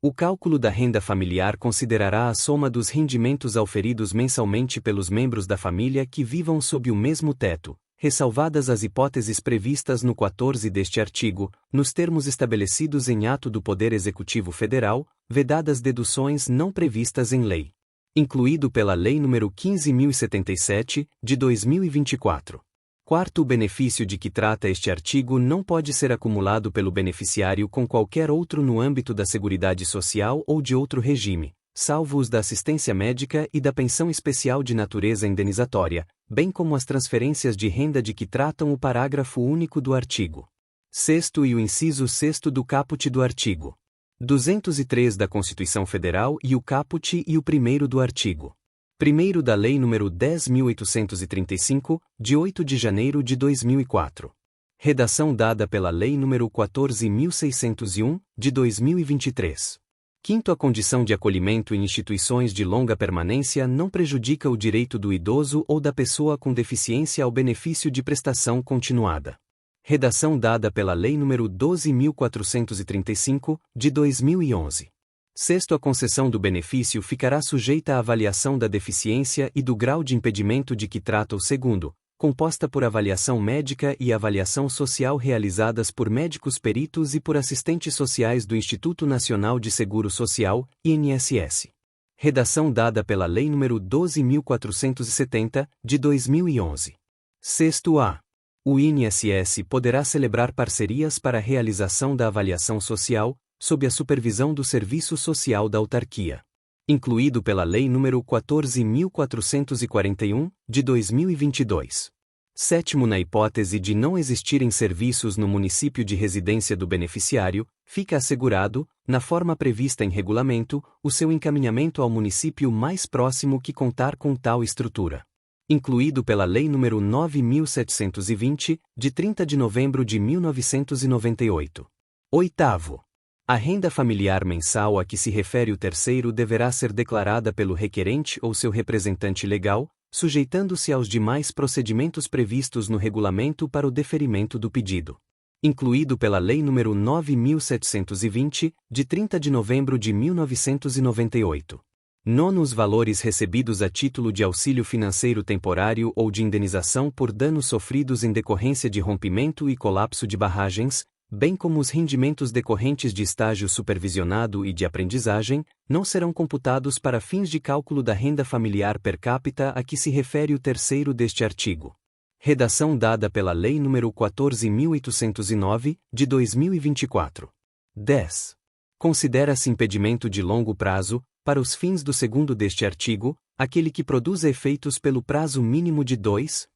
o cálculo da renda familiar considerará a soma dos rendimentos auferidos mensalmente pelos membros da família que vivam sob o mesmo teto, ressalvadas as hipóteses previstas no 14 deste artigo, nos termos estabelecidos em ato do Poder Executivo Federal, vedadas deduções não previstas em lei. Incluído pela Lei nº 15.077, de 2024. Quarto, o benefício de que trata este artigo não pode ser acumulado pelo beneficiário com qualquer outro no âmbito da Seguridade Social ou de outro regime, salvo os da assistência médica e da pensão especial de natureza indenizatória, bem como as transferências de renda de que tratam o parágrafo único do artigo 6º e o inciso 6º do caput do artigo 203 da Constituição Federal e o caput e o 1º do artigo 1º da Lei nº 10.835, de 8 de janeiro de 2004. Redação dada pela Lei nº 14.601, de 2023. Quinto, a condição de acolhimento em instituições de longa permanência não prejudica o direito do idoso ou da pessoa com deficiência ao benefício de prestação continuada. Redação dada pela Lei nº 12.435, de 2011. Sexto, a concessão do benefício ficará sujeita à avaliação da deficiência e do grau de impedimento de que trata o segundo, composta por avaliação médica e avaliação social realizadas por médicos peritos e por assistentes sociais do Instituto Nacional de Seguro Social, INSS. Redação dada pela Lei nº 12.470, de 2011. Sexto a. O INSS poderá celebrar parcerias para a realização da avaliação social, sob a supervisão do Serviço Social da Autarquia. Incluído pela Lei nº 14.441, de 2022. Sétimo, na hipótese de não existirem serviços no município de residência do beneficiário, fica assegurado, na forma prevista em regulamento, o seu encaminhamento ao município mais próximo que contar com tal estrutura. Incluído pela Lei nº 9.720, de 30 de novembro de 1998. Oitavo. A renda familiar mensal a que se refere o terceiro deverá ser declarada pelo requerente ou seu representante legal, sujeitando-se aos demais procedimentos previstos no regulamento para o deferimento do pedido. Incluído pela Lei nº 9.720, de 30 de novembro de 1998. Nono, os valores recebidos a título de auxílio financeiro temporário ou de indenização por danos sofridos em decorrência de rompimento e colapso de barragens, bem como os rendimentos decorrentes de estágio supervisionado e de aprendizagem, não serão computados para fins de cálculo da renda familiar per capita a que se refere o terceiro deste artigo. Redação dada pela Lei nº 14.809, de 2024. 10. Considera-se impedimento de longo prazo, para os fins do segundo deste artigo, aquele que produza efeitos pelo prazo mínimo de 2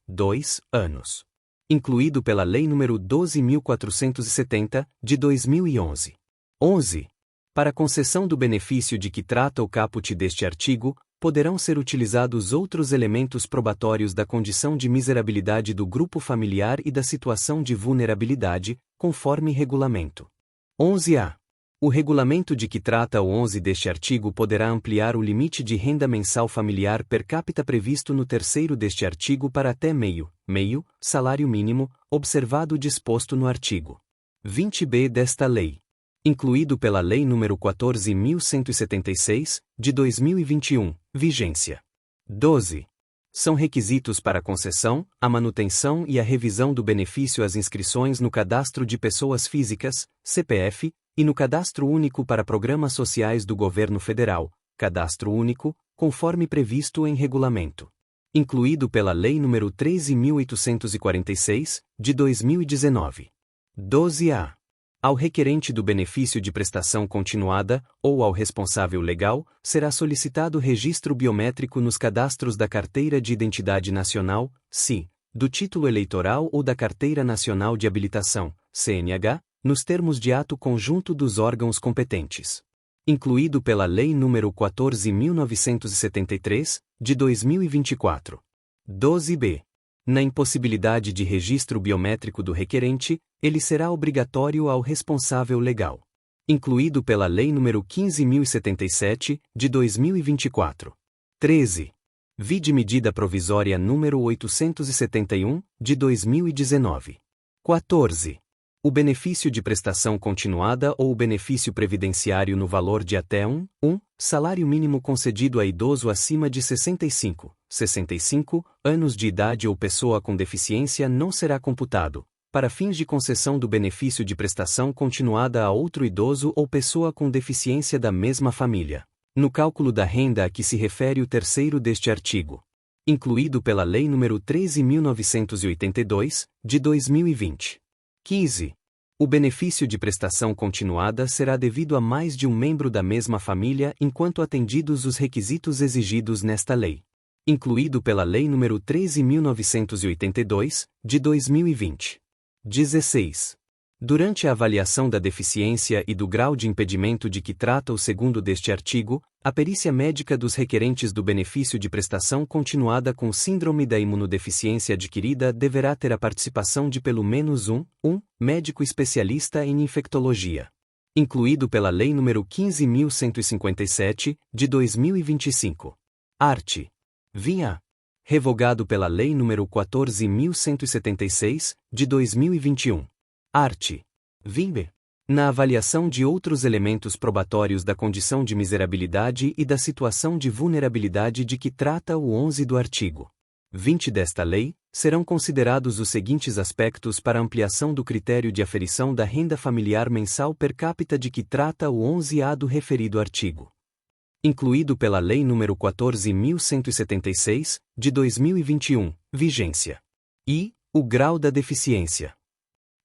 anos. Incluído pela Lei nº 12.470, de 2011. 11. Para concessão do benefício de que trata o caput deste artigo, poderão ser utilizados outros elementos probatórios da condição de miserabilidade do grupo familiar e da situação de vulnerabilidade, conforme regulamento. 11a. O regulamento de que trata o 11 deste artigo poderá ampliar o limite de renda mensal familiar per capita previsto no terceiro deste artigo para até meio salário mínimo, observado o disposto no artigo 20b desta lei. Incluído pela Lei nº 14.176, de 2021, vigência. 12. São requisitos para a concessão, a manutenção e a revisão do benefício as inscrições no Cadastro de Pessoas Físicas, CPF, e no Cadastro Único para Programas Sociais do Governo Federal, Cadastro Único, conforme previsto em regulamento. Incluído pela Lei nº 13.846, de 2019. 12a. Ao requerente do benefício de prestação continuada, ou ao responsável legal, será solicitado registro biométrico nos cadastros da Carteira de Identidade Nacional, CI, do Título Eleitoral ou da Carteira Nacional de Habilitação, CNH, nos termos de ato conjunto dos órgãos competentes. Incluído pela Lei nº 14.973, de 2024. 12b. Na impossibilidade de registro biométrico do requerente, ele será obrigatório ao responsável legal. Incluído pela Lei nº 15.077, de 2024. 13. Vide medida provisória número 871, de 2019. 14. o benefício de prestação continuada ou o benefício previdenciário no valor de até um salário mínimo concedido a idoso acima de 65 anos de idade ou pessoa com deficiência não será computado, para fins de concessão do benefício de prestação continuada a outro idoso ou pessoa com deficiência da mesma família, no cálculo da renda a que se refere o terceiro deste artigo, incluído pela Lei nº 13.982, de 2020. 15. O benefício de prestação continuada será devido a mais de um membro da mesma família enquanto atendidos os requisitos exigidos nesta lei, incluído pela Lei nº 13.982, de 2020. 16. Durante a avaliação da deficiência e do grau de impedimento de que trata o segundo deste artigo, a perícia médica dos requerentes do benefício de prestação continuada com síndrome da imunodeficiência adquirida deverá ter a participação de pelo menos um médico especialista em infectologia, incluído pela Lei nº 15.157, de 2025. Art. 20. Revogado pela Lei nº 14.176, de 2021. Art. 20. Na avaliação de outros elementos probatórios da condição de miserabilidade e da situação de vulnerabilidade de que trata o 11 do artigo 20 desta lei, serão considerados os seguintes aspectos para ampliação do critério de aferição da renda familiar mensal per capita de que trata o 11A do referido artigo, incluído pela Lei nº 14.176, de 2021, vigência. E o grau da deficiência,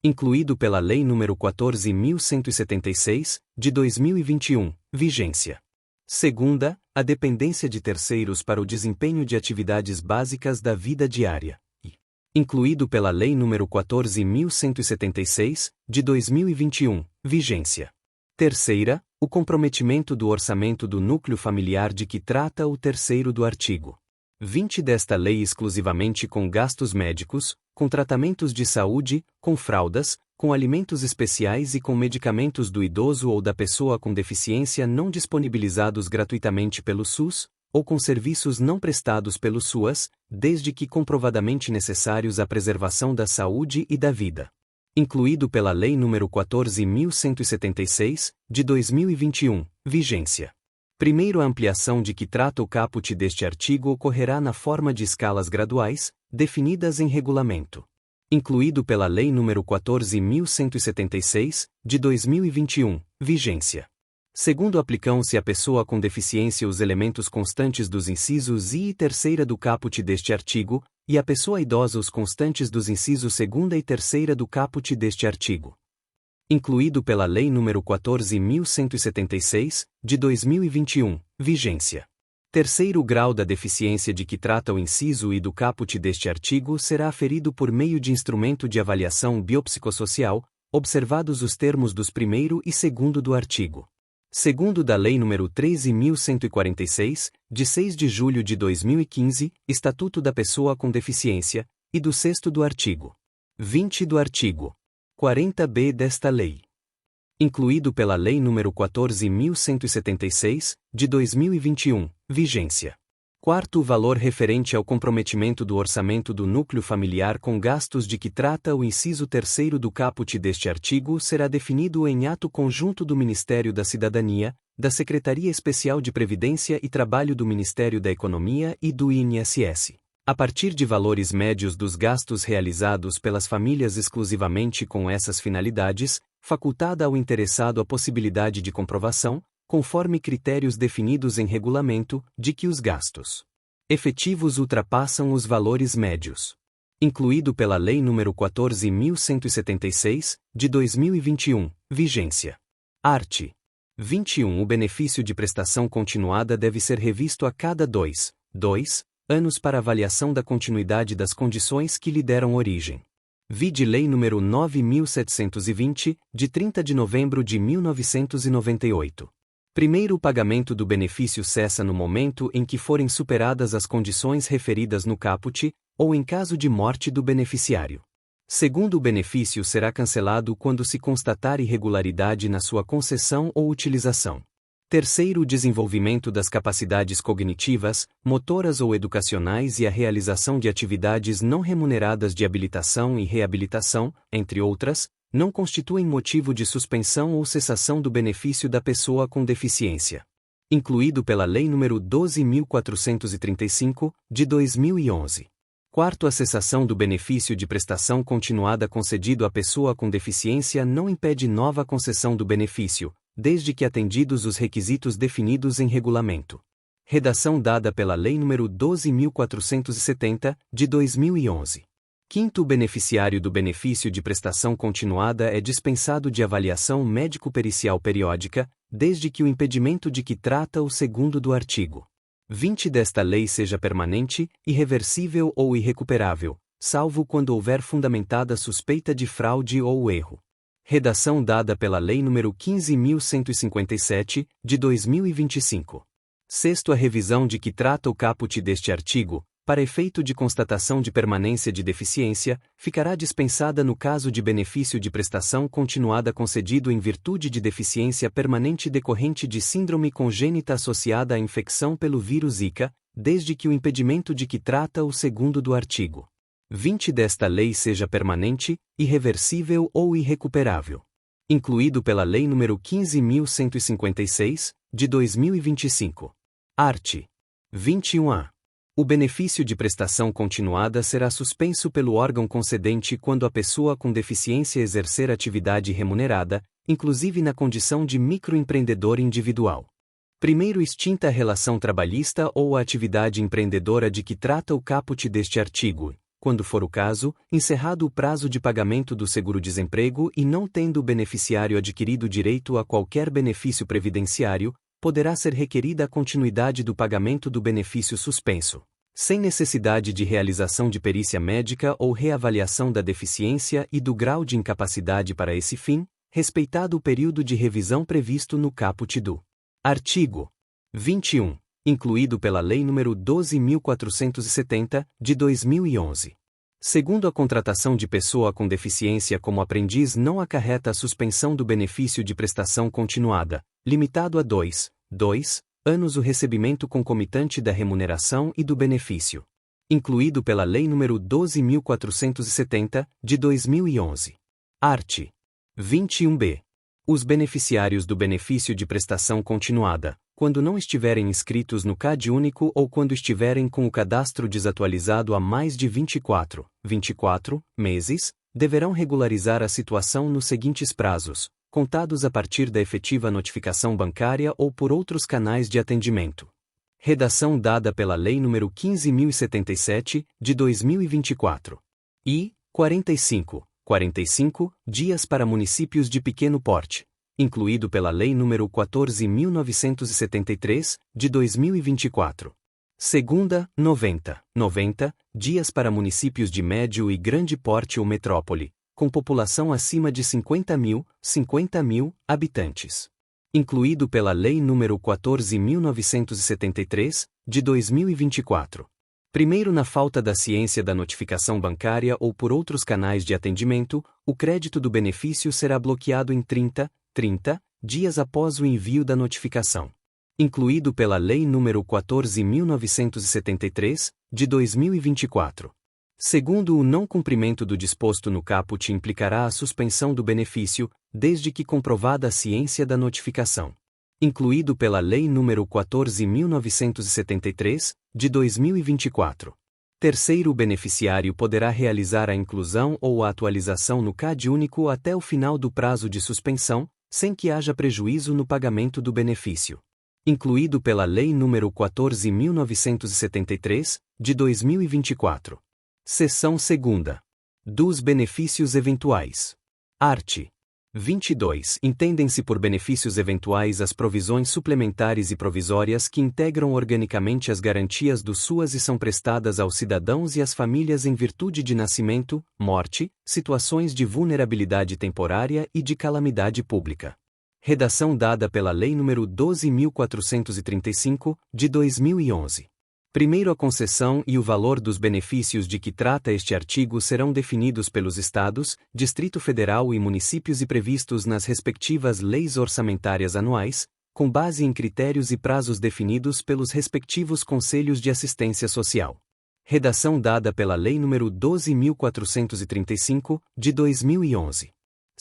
incluído pela Lei nº 14.176, de 2021, vigência. Segunda, a dependência de terceiros para o desempenho de atividades básicas da vida diária, e incluído pela Lei nº 14.176, de 2021, vigência. Terceira, o comprometimento do orçamento do núcleo familiar de que trata o terceiro do artigo 20 desta lei exclusivamente com gastos médicos, com tratamentos de saúde, com fraldas, com alimentos especiais e com medicamentos do idoso ou da pessoa com deficiência não disponibilizados gratuitamente pelo SUS, ou com serviços não prestados pelo SUAS, desde que comprovadamente necessários à preservação da saúde e da vida, incluído pela Lei nº 14.176, de 2021, vigência. Primeiro, a ampliação de que trata o caput deste artigo ocorrerá na forma de escalas graduais, definidas em regulamento, incluído pela Lei nº 14.176, de 2021, vigência. Segundo, aplicam-se à pessoa com deficiência os elementos constantes dos incisos I e terceira do caput deste artigo, e à pessoa idosa os constantes dos incisos segunda e terceira do caput deste artigo, incluído pela Lei nº 14.176, de 2021, vigência. Terceiro, grau da deficiência de que trata o inciso I do caput deste artigo será aferido por meio de instrumento de avaliação biopsicossocial, observados os termos dos primeiro e segundo do artigo segundo da Lei nº 13.146, de 6 de julho de 2015, Estatuto da Pessoa com Deficiência, e do sexto do artigo 20 do artigo 40b desta lei, incluído pela Lei nº 14.176, de 2021, vigência. Quarto, o valor referente ao comprometimento do orçamento do núcleo familiar com gastos de que trata o inciso terceiro do caput deste artigo será definido em ato conjunto do Ministério da Cidadania, da Secretaria Especial de Previdência e Trabalho do Ministério da Economia e do INSS, a partir de valores médios dos gastos realizados pelas famílias exclusivamente com essas finalidades, facultada ao interessado a possibilidade de comprovação, conforme critérios definidos em regulamento, de que os gastos efetivos ultrapassam os valores médios, incluído pela Lei nº 14.176, de 2021, vigência. Art. 21. O benefício de prestação continuada deve ser revisto a cada 2 anos para avaliação da continuidade das condições que lhe deram origem. Vide Lei nº 9.720, de 30 de novembro de 1998. Primeiro, o pagamento do benefício cessa no momento em que forem superadas as condições referidas no caput, ou em caso de morte do beneficiário. Segundo, o benefício será cancelado quando se constatar irregularidade na sua concessão ou utilização. Terceiro, o desenvolvimento das capacidades cognitivas, motoras ou educacionais e a realização de atividades não remuneradas de habilitação e reabilitação, entre outras, não constituem motivo de suspensão ou cessação do benefício da pessoa com deficiência. Incluído pela Lei nº 12.435, de 2011. Quarto, a cessação do benefício de prestação continuada concedido à pessoa com deficiência não impede nova concessão do benefício, desde que atendidos os requisitos definidos em regulamento. Redação dada pela Lei nº 12.470, de 2011. Quinto, o beneficiário do benefício de prestação continuada é dispensado de avaliação médico-pericial periódica, desde que o impedimento de que trata o segundo do artigo 20 desta lei seja permanente, irreversível ou irrecuperável, salvo quando houver fundamentada suspeita de fraude ou erro. Redação dada pela Lei nº 15.157, de 2025. Sexto, a revisão de que trata o caput deste artigo, para efeito de constatação de permanência de deficiência, ficará dispensada no caso de benefício de prestação continuada concedido em virtude de deficiência permanente decorrente de síndrome congênita associada à infecção pelo vírus Zika, desde que o impedimento de que trata o segundo do artigo 20 desta lei seja permanente, irreversível ou irrecuperável. Incluído pela Lei nº 15.156, de 2025. Art. 21-A. O benefício de prestação continuada será suspenso pelo órgão concedente quando a pessoa com deficiência exercer atividade remunerada, inclusive na condição de microempreendedor individual. Primeiro, extinta a relação trabalhista ou a atividade empreendedora de que trata o caput deste artigo, quando for o caso, encerrado o prazo de pagamento do seguro-desemprego e não tendo o beneficiário adquirido direito a qualquer benefício previdenciário, poderá ser requerida a continuidade do pagamento do benefício suspenso, sem necessidade de realização de perícia médica ou reavaliação da deficiência e do grau de incapacidade para esse fim, respeitado o período de revisão previsto no caput do artigo 21, incluído pela Lei nº 12.470, de 2011. Segundo, a contratação de pessoa com deficiência como aprendiz não acarreta a suspensão do benefício de prestação continuada, limitado a 2 anos o recebimento concomitante da remuneração e do benefício. Incluído pela Lei nº 12.470, de 2011. Art. 21b. Os beneficiários do benefício de prestação continuada, quando não estiverem inscritos no CAD único ou quando estiverem com o cadastro desatualizado há mais de 24 meses, deverão regularizar a situação nos seguintes prazos, contados a partir da efetiva notificação bancária ou por outros canais de atendimento. Redação dada pela Lei nº 15.077, de 2024. E 45 dias para municípios de pequeno porte, incluído pela Lei nº 14.973, de 2024. Segunda, 90 dias para municípios de médio e grande porte ou metrópole, com população acima de 50 mil habitantes. Incluído pela Lei nº 14.973, de 2024. Primeiro, na falta da ciência da notificação bancária ou por outros canais de atendimento, o crédito do benefício será bloqueado em 30 dias após o envio da notificação. Incluído pela Lei nº 14.973, de 2024. Segundo, o não cumprimento do disposto no caput implicará a suspensão do benefício, desde que comprovada a ciência da notificação. Incluído pela Lei nº 14.973, de 2024. Terceiro, o beneficiário poderá realizar a inclusão ou a atualização no CAD único até o final do prazo de suspensão, sem que haja prejuízo no pagamento do benefício. Incluído pela Lei nº 14.973, de 2024. Seção 2ª. Dos benefícios eventuais. Art. 22. Entendem-se por benefícios eventuais as provisões suplementares e provisórias que integram organicamente as garantias do SUAS e são prestadas aos cidadãos e às famílias em virtude de nascimento, morte, situações de vulnerabilidade temporária e de calamidade pública. Redação dada pela Lei nº 12.435, de 2011. Primeiro, a concessão e o valor dos benefícios de que trata este artigo serão definidos pelos Estados, Distrito Federal e municípios e previstos nas respectivas leis orçamentárias anuais, com base em critérios e prazos definidos pelos respectivos Conselhos de Assistência Social. Redação dada pela Lei nº 12.435, de 2011.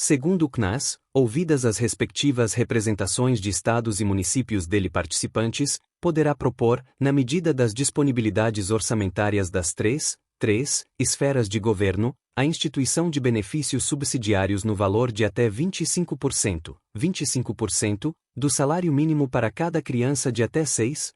Segundo o CNAS, ouvidas as respectivas representações de estados e municípios dele participantes, poderá propor, na medida das disponibilidades orçamentárias das três esferas de governo, a instituição de benefícios subsidiários no valor de até 25% do salário mínimo para cada criança de até 6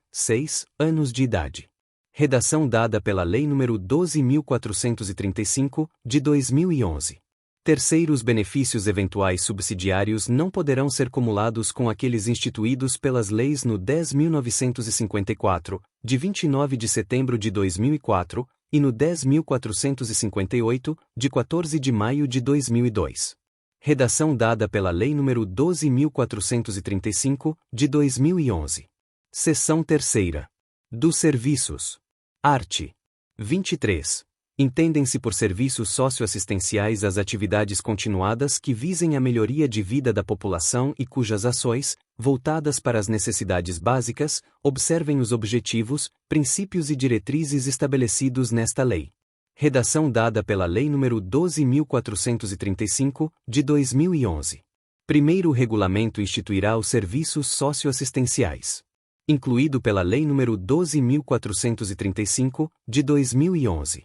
anos de idade. Redação dada pela Lei nº 12.435, de 2011. Terceiros benefícios eventuais subsidiários não poderão ser cumulados com aqueles instituídos pelas leis no 10.954, de 29 de setembro de 2004, e no 10.458, de 14 de maio de 2002. Redação dada pela Lei nº 12.435, de 2011. Seção 3ª. Dos serviços. Art. 23. Entendem-se por serviços socioassistenciais as atividades continuadas que visem a melhoria de vida da população e cujas ações, voltadas para as necessidades básicas, observem os objetivos, princípios e diretrizes estabelecidos nesta lei. Redação dada pela Lei nº 12.435, de 2011. Primeiro regulamento instituirá os serviços socioassistenciais. Incluído pela Lei nº 12.435, de 2011.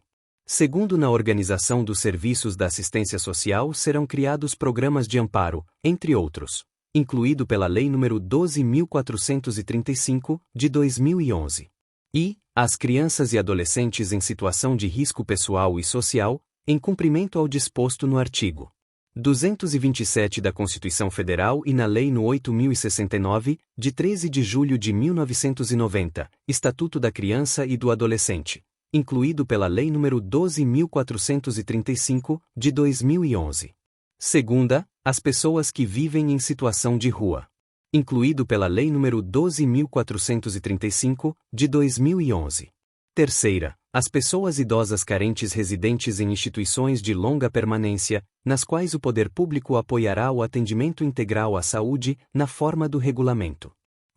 Segundo, na organização dos serviços da assistência social serão criados programas de amparo, entre outros. Incluído pela Lei nº 12.435, de 2011. E, as crianças e adolescentes em situação de risco pessoal e social, em cumprimento ao disposto no artigo 227 da Constituição Federal e na Lei nº 8.069, de 13 de julho de 1990, Estatuto da Criança e do Adolescente. Incluído pela Lei nº 12.435, de 2011. Segunda, as pessoas que vivem em situação de rua. Incluído pela Lei nº 12.435, de 2011. Terceira, as pessoas idosas carentes residentes em instituições de longa permanência, nas quais o poder público apoiará o atendimento integral à saúde, na forma do regulamento.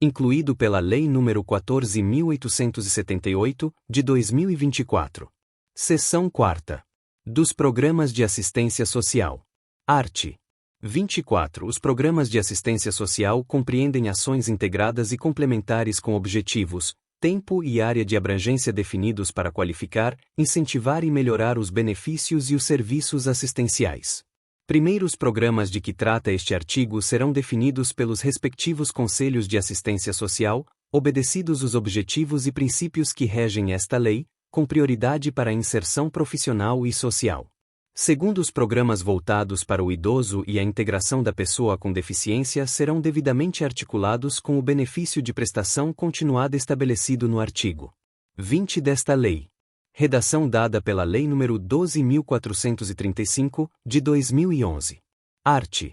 Incluído pela Lei nº 14.878, de 2024. Seção 4ª. Dos programas de assistência social. Art. 24. Os programas de assistência social compreendem ações integradas e complementares com objetivos, tempo e área de abrangência definidos para qualificar, incentivar e melhorar os benefícios e os serviços assistenciais. Primeiros programas de que trata este artigo serão definidos pelos respectivos Conselhos de Assistência Social, obedecidos os objetivos e princípios que regem esta lei, com prioridade para a inserção profissional e social. Segundo, os programas voltados para o idoso e a integração da pessoa com deficiência serão devidamente articulados com o benefício de prestação continuada estabelecido no artigo 20 desta lei. Redação dada pela Lei nº 12.435, de 2011. Art.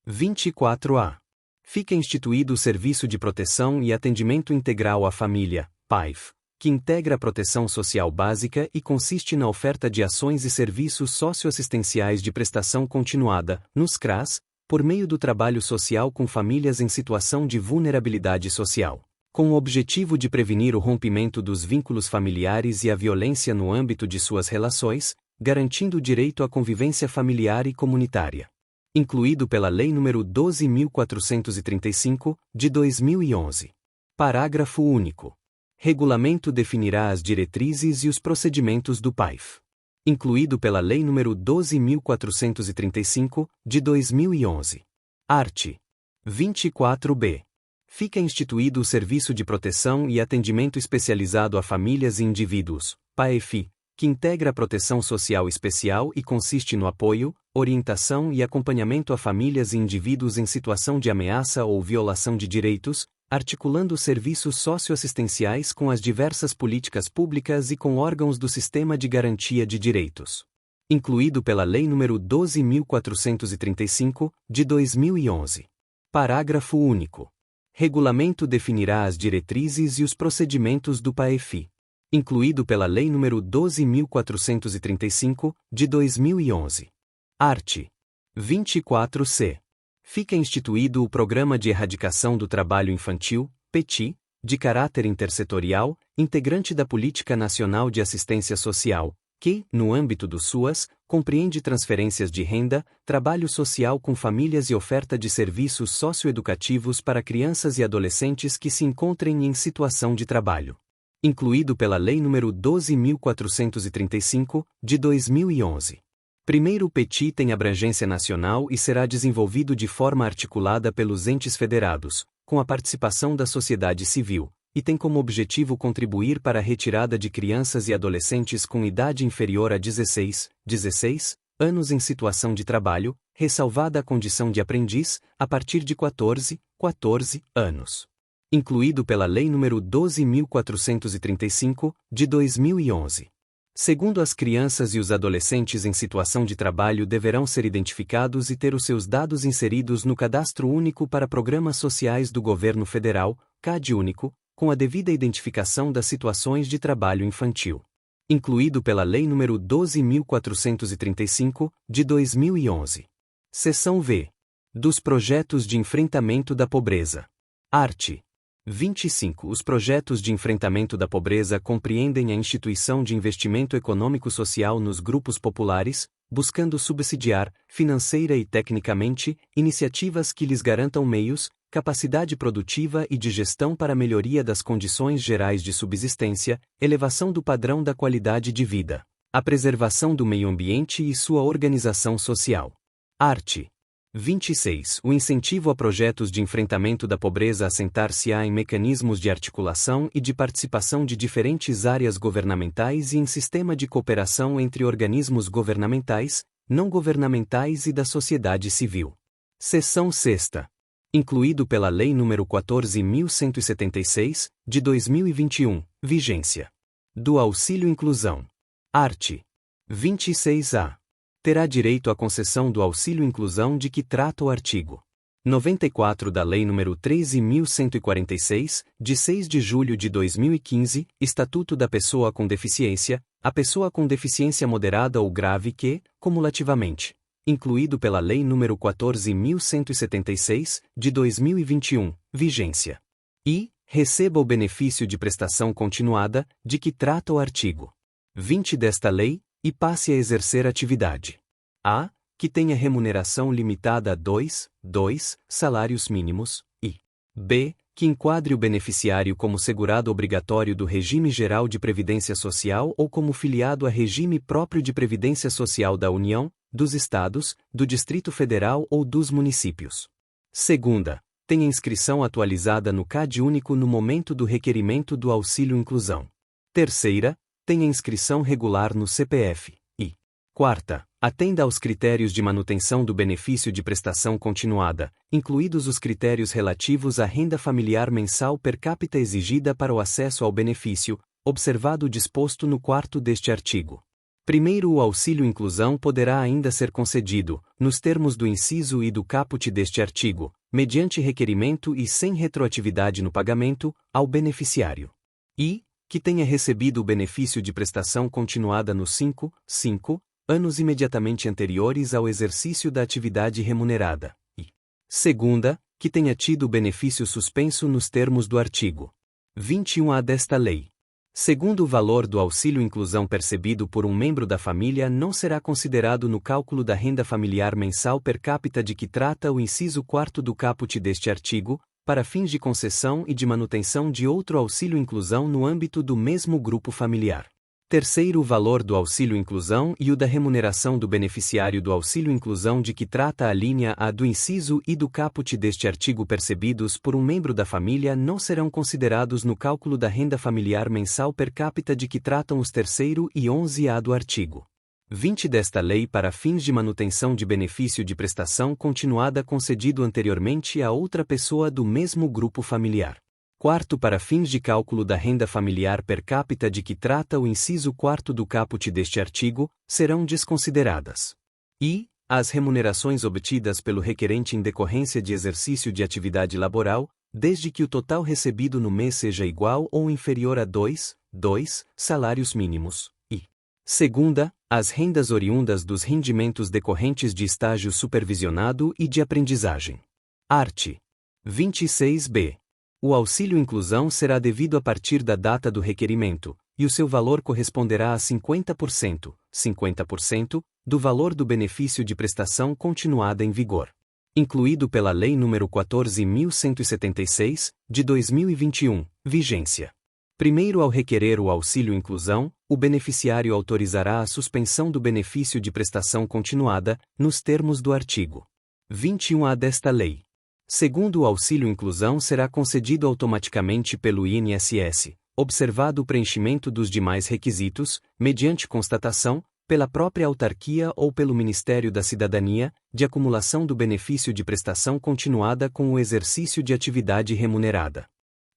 24-A. Fica instituído o Serviço de Proteção e Atendimento Integral à Família, PAIF, que integra a proteção social básica e consiste na oferta de ações e serviços socioassistenciais de prestação continuada, nos CRAS, por meio do trabalho social com famílias em situação de vulnerabilidade social, com o objetivo de prevenir o rompimento dos vínculos familiares e a violência no âmbito de suas relações, garantindo o direito à convivência familiar e comunitária. Incluído pela Lei nº 12.435, de 2011. Parágrafo único. Regulamento definirá as diretrizes e os procedimentos do PAIF. Incluído pela Lei nº 12.435, de 2011. Art. 24b. Fica instituído o Serviço de Proteção e Atendimento Especializado a Famílias e Indivíduos, PAEFI, que integra a proteção social especial e consiste no apoio, orientação e acompanhamento a famílias e indivíduos em situação de ameaça ou violação de direitos, articulando serviços socioassistenciais com as diversas políticas públicas e com órgãos do Sistema de Garantia de Direitos. Incluído pela Lei nº 12.435, de 2011. Parágrafo único. Regulamento definirá as diretrizes e os procedimentos do PAEFI. Incluído pela Lei nº 12.435, de 2011. Art. 24c. Fica instituído o Programa de Erradicação do Trabalho Infantil, PETI, de caráter intersetorial, integrante da Política Nacional de Assistência Social, que, no âmbito do SUAS, compreende transferências de renda, trabalho social com famílias e oferta de serviços socioeducativos para crianças e adolescentes que se encontrem em situação de trabalho. Incluído pela Lei nº 12.435, de 2011. Primeiro, o PETI tem abrangência nacional e será desenvolvido de forma articulada pelos entes federados, com a participação da sociedade civil, e tem como objetivo contribuir para a retirada de crianças e adolescentes com idade inferior a 16 anos em situação de trabalho, ressalvada a condição de aprendiz, a partir de 14 anos. Incluído pela Lei nº 12.435, de 2011. Segundo, as crianças e os adolescentes em situação de trabalho deverão ser identificados e ter os seus dados inseridos no Cadastro Único para Programas Sociais do Governo Federal, CadÚnico, com a devida identificação das situações de trabalho infantil. Incluído pela Lei nº 12.435, de 2011. Seção V. Dos projetos de enfrentamento da pobreza. Art. 25. Os projetos de enfrentamento da pobreza compreendem a instituição de investimento econômico-social nos grupos populares, buscando subsidiar, financeira e tecnicamente, iniciativas que lhes garantam meios, capacidade produtiva e de gestão para a melhoria das condições gerais de subsistência, elevação do padrão da qualidade de vida, a preservação do meio ambiente e sua organização social. Art. 26. O incentivo a projetos de enfrentamento da pobreza assentar-se-á em mecanismos de articulação e de participação de diferentes áreas governamentais e em sistema de cooperação entre organismos governamentais, não governamentais e da sociedade civil. Seção 6ª. Incluído pela Lei nº 14.176, de 2021, vigência. Do Auxílio Inclusão. Art. 26-A. Terá direito à concessão do auxílio inclusão de que trata o artigo 94 da Lei nº 13.146, de 6 de julho de 2015, Estatuto da Pessoa com Deficiência, a pessoa com deficiência moderada ou grave que, cumulativamente, incluído pela Lei nº 14.176, de 2021, vigência. E, receba o benefício de prestação continuada, de que trata o artigo 20 desta lei, e passe a exercer atividade. A. Que tenha remuneração limitada a 2 salários mínimos, e B. Que enquadre o beneficiário como segurado obrigatório do regime geral de previdência social ou como filiado a regime próprio de previdência social da União, dos Estados, do Distrito Federal ou dos municípios. Segunda. Tenha inscrição atualizada no CadÚnico no momento do requerimento do auxílio inclusão. Terceira. Tenha inscrição regular no CPF. E quarta, atenda aos critérios de manutenção do benefício de prestação continuada, incluídos os critérios relativos à renda familiar mensal per capita exigida para o acesso ao benefício, observado o disposto no 4º deste artigo. Primeiro, o auxílio inclusão poderá ainda ser concedido, nos termos do inciso I do caput deste artigo, mediante requerimento e sem retroatividade no pagamento, ao beneficiário. E que tenha recebido o benefício de prestação continuada nos 5 anos imediatamente anteriores ao exercício da atividade remunerada. E segunda, que tenha tido o benefício suspenso nos termos do artigo 21-A desta lei. Segundo, o valor do auxílio inclusão percebido por um membro da família não será considerado no cálculo da renda familiar mensal per capita de que trata o inciso 4º do caput deste artigo, para fins de concessão e de manutenção de outro auxílio inclusão no âmbito do mesmo grupo familiar. Terceiro, o valor do auxílio inclusão e o da remuneração do beneficiário do auxílio inclusão de que trata a linha A do inciso I do caput deste artigo percebidos por um membro da família não serão considerados no cálculo da renda familiar mensal per capita de que tratam os 3º e 11-A do artigo 20 desta lei para fins de manutenção de benefício de prestação continuada concedido anteriormente a outra pessoa do mesmo grupo familiar. Quarto, para fins de cálculo da renda familiar per capita de que trata o inciso 4º do caput deste artigo, serão desconsideradas. E as remunerações obtidas pelo requerente em decorrência de exercício de atividade laboral, desde que o total recebido no mês seja igual ou inferior a 2 salários mínimos. Segunda, as rendas oriundas dos rendimentos decorrentes de estágio supervisionado e de aprendizagem. Art. 26b. O auxílio inclusão será devido a partir da data do requerimento, e o seu valor corresponderá a 50%, do valor do benefício de prestação continuada em vigor. Incluído pela Lei nº 14.176, de 2021, vigência. Primeiro, ao requerer o auxílio inclusão, o beneficiário autorizará a suspensão do benefício de prestação continuada, nos termos do artigo 21A desta lei. Segundo, o auxílio inclusão será concedido automaticamente pelo INSS, observado o preenchimento dos demais requisitos, mediante constatação, pela própria autarquia ou pelo Ministério da Cidadania, de acumulação do benefício de prestação continuada com o exercício de atividade remunerada.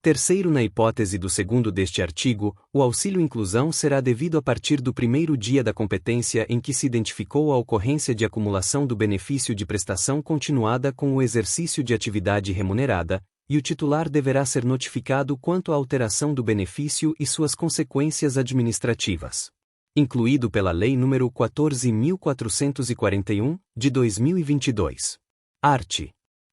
Terceiro, na hipótese do segundo deste artigo, o auxílio inclusão será devido a partir do primeiro dia da competência em que se identificou a ocorrência de acumulação do benefício de prestação continuada com o exercício de atividade remunerada, e o titular deverá ser notificado quanto à alteração do benefício e suas consequências administrativas. Incluído pela Lei nº 14.441, de 2022. Art.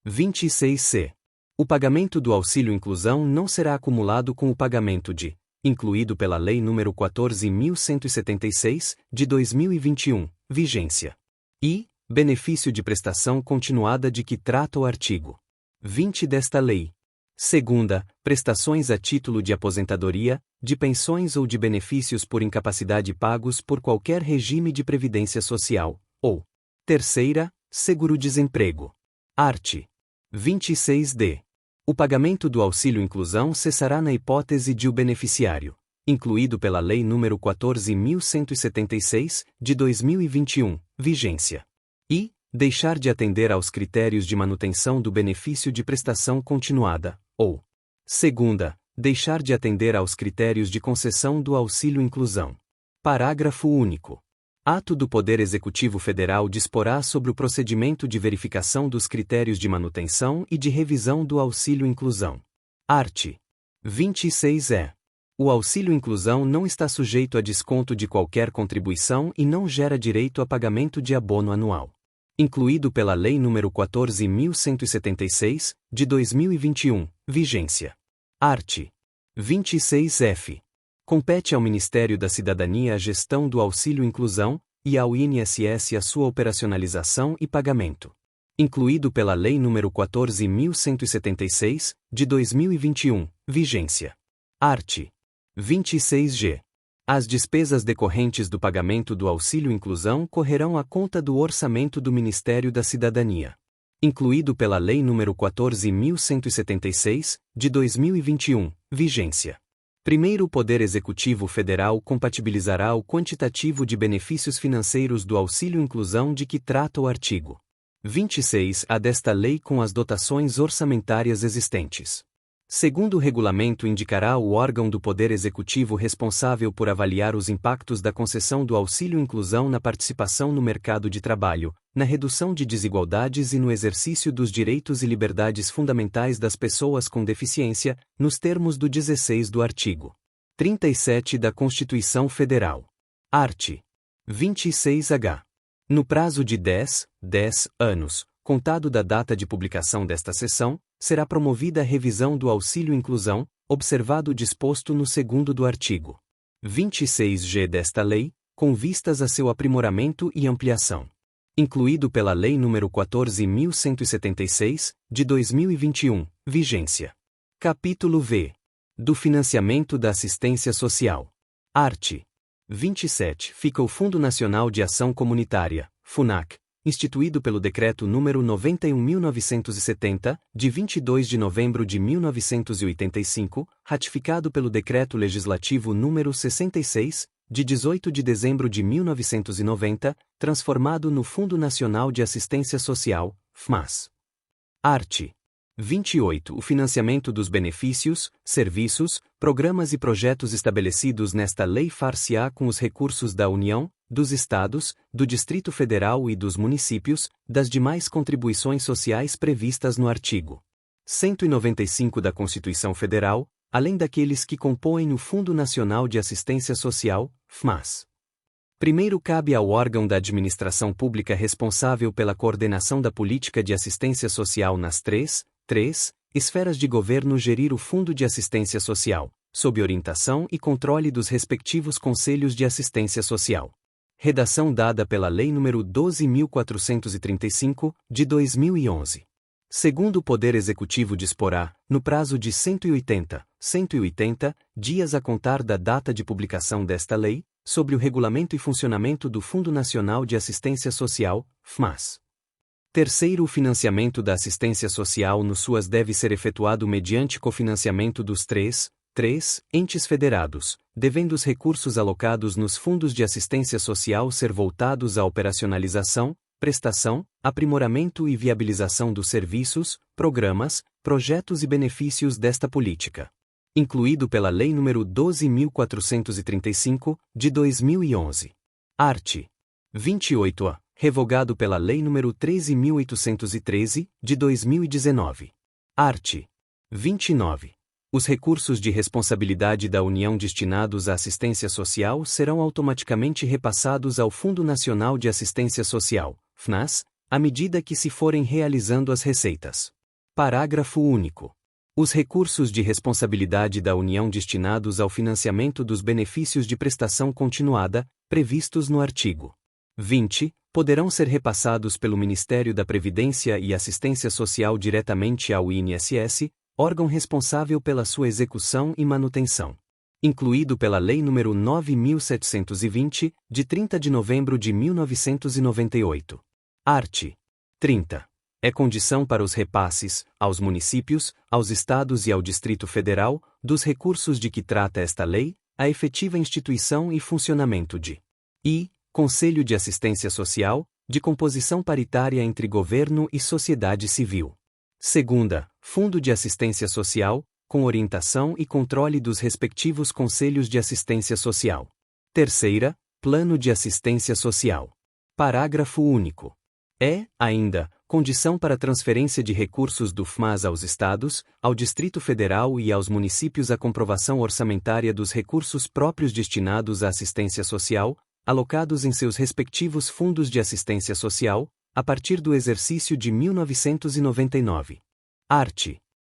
26c. O pagamento do auxílio inclusão não será acumulado com o pagamento de, incluído pela Lei nº 14.176, de 2021, vigência. E, benefício de prestação continuada de que trata o artigo 20 desta lei. Segunda, prestações a título de aposentadoria, de pensões ou de benefícios por incapacidade pagos por qualquer regime de previdência social, ou. Terceira, seguro-desemprego. Art. 26d. O pagamento do auxílio inclusão cessará na hipótese de o beneficiário, incluído pela Lei nº 14.176, de 2021, vigência. E, deixar de atender aos critérios de manutenção do benefício de prestação continuada, ou. Segunda, deixar de atender aos critérios de concessão do auxílio inclusão. Parágrafo único. Ato do Poder Executivo Federal disporá sobre o procedimento de verificação dos critérios de manutenção e de revisão do auxílio inclusão. Art. 26e. O auxílio inclusão não está sujeito a desconto de qualquer contribuição e não gera direito a pagamento de abono anual. Incluído pela Lei nº 14.176, de 2021, vigência. Art. 26f. Compete ao Ministério da Cidadania a gestão do auxílio inclusão, e ao INSS a sua operacionalização e pagamento. Incluído pela Lei nº 14.176, de 2021, vigência. Art. 26g. As despesas decorrentes do pagamento do auxílio inclusão correrão à conta do orçamento do Ministério da Cidadania. Incluído pela Lei nº 14.176, de 2021, vigência. Primeiro, o Poder Executivo Federal compatibilizará o quantitativo de benefícios financeiros do auxílio inclusão de que trata o artigo 26A desta lei com as dotações orçamentárias existentes. Segundo, o regulamento indicará o órgão do Poder Executivo responsável por avaliar os impactos da concessão do auxílio inclusão na participação no mercado de trabalho, na redução de desigualdades e no exercício dos direitos e liberdades fundamentais das pessoas com deficiência, nos termos do 16 do artigo 37 da Constituição Federal. Art. 26H. No prazo de 10 anos, contado da data de publicação desta seção, será promovida a revisão do auxílio inclusão, observado o disposto no segundo do artigo 26G desta lei, com vistas a seu aprimoramento e ampliação. Incluído pela Lei nº 14.176, de 2021, vigência. Capítulo V. Do financiamento da assistência social. Art. 27. Fica o Fundo Nacional de Ação Comunitária, FUNAC, instituído pelo Decreto nº 91.970, de 22 de novembro de 1985, ratificado pelo Decreto Legislativo nº 66, de 18 de dezembro de 1990, transformado no Fundo Nacional de Assistência Social, FMAS. Art. 28. O financiamento dos benefícios, serviços, programas e projetos estabelecidos nesta lei far-se-á com os recursos da União, dos Estados, do Distrito Federal e dos municípios, das demais contribuições sociais previstas no artigo 195 da Constituição Federal, além daqueles que compõem o Fundo Nacional de Assistência Social, FMAS. Primeiro, cabe ao órgão da administração pública responsável pela coordenação da política de assistência social nas três esferas de governo gerir o Fundo de Assistência Social, sob orientação e controle dos respectivos Conselhos de Assistência Social. Redação dada pela Lei nº 12.435, de 2011. Segundo o Poder Executivo disporá, no prazo de 180 dias a contar da data de publicação desta lei, sobre o regulamento e funcionamento do Fundo Nacional de Assistência Social, FNAS. Terceiro, o financiamento da assistência social no SUAS deve ser efetuado mediante cofinanciamento dos três entes federados, devendo os recursos alocados nos fundos de assistência social ser voltados à operacionalização, prestação, aprimoramento e viabilização dos serviços, programas, projetos e benefícios desta política. Incluído pela Lei nº 12.435, de 2011. Art. 28-A, revogado pela Lei nº 13.813, de 2019. Art. 29. Os recursos de responsabilidade da União destinados à assistência social serão automaticamente repassados ao Fundo Nacional de Assistência Social, FNAS, à medida que se forem realizando as receitas. Parágrafo único. Os recursos de responsabilidade da União destinados ao financiamento dos benefícios de prestação continuada, previstos no artigo 20, poderão ser repassados pelo Ministério da Previdência e Assistência Social diretamente ao INSS, órgão responsável pela sua execução e manutenção. Incluído pela Lei nº 9.720, de 30 de novembro de 1998. Art. 30. É condição para os repasses, aos municípios, aos estados e ao Distrito Federal, dos recursos de que trata esta lei, a efetiva instituição e funcionamento de Conselho de Assistência Social, de composição paritária entre governo e sociedade civil. Segunda, Fundo de Assistência Social, com orientação e controle dos respectivos Conselhos de Assistência Social. Terceira, Plano de Assistência Social. Parágrafo único. Ainda, condição para transferência de recursos do FMAS aos Estados, ao Distrito Federal e aos municípios a comprovação orçamentária dos recursos próprios destinados à assistência social, alocados em seus respectivos fundos de assistência social, a partir do exercício de 1999. Art.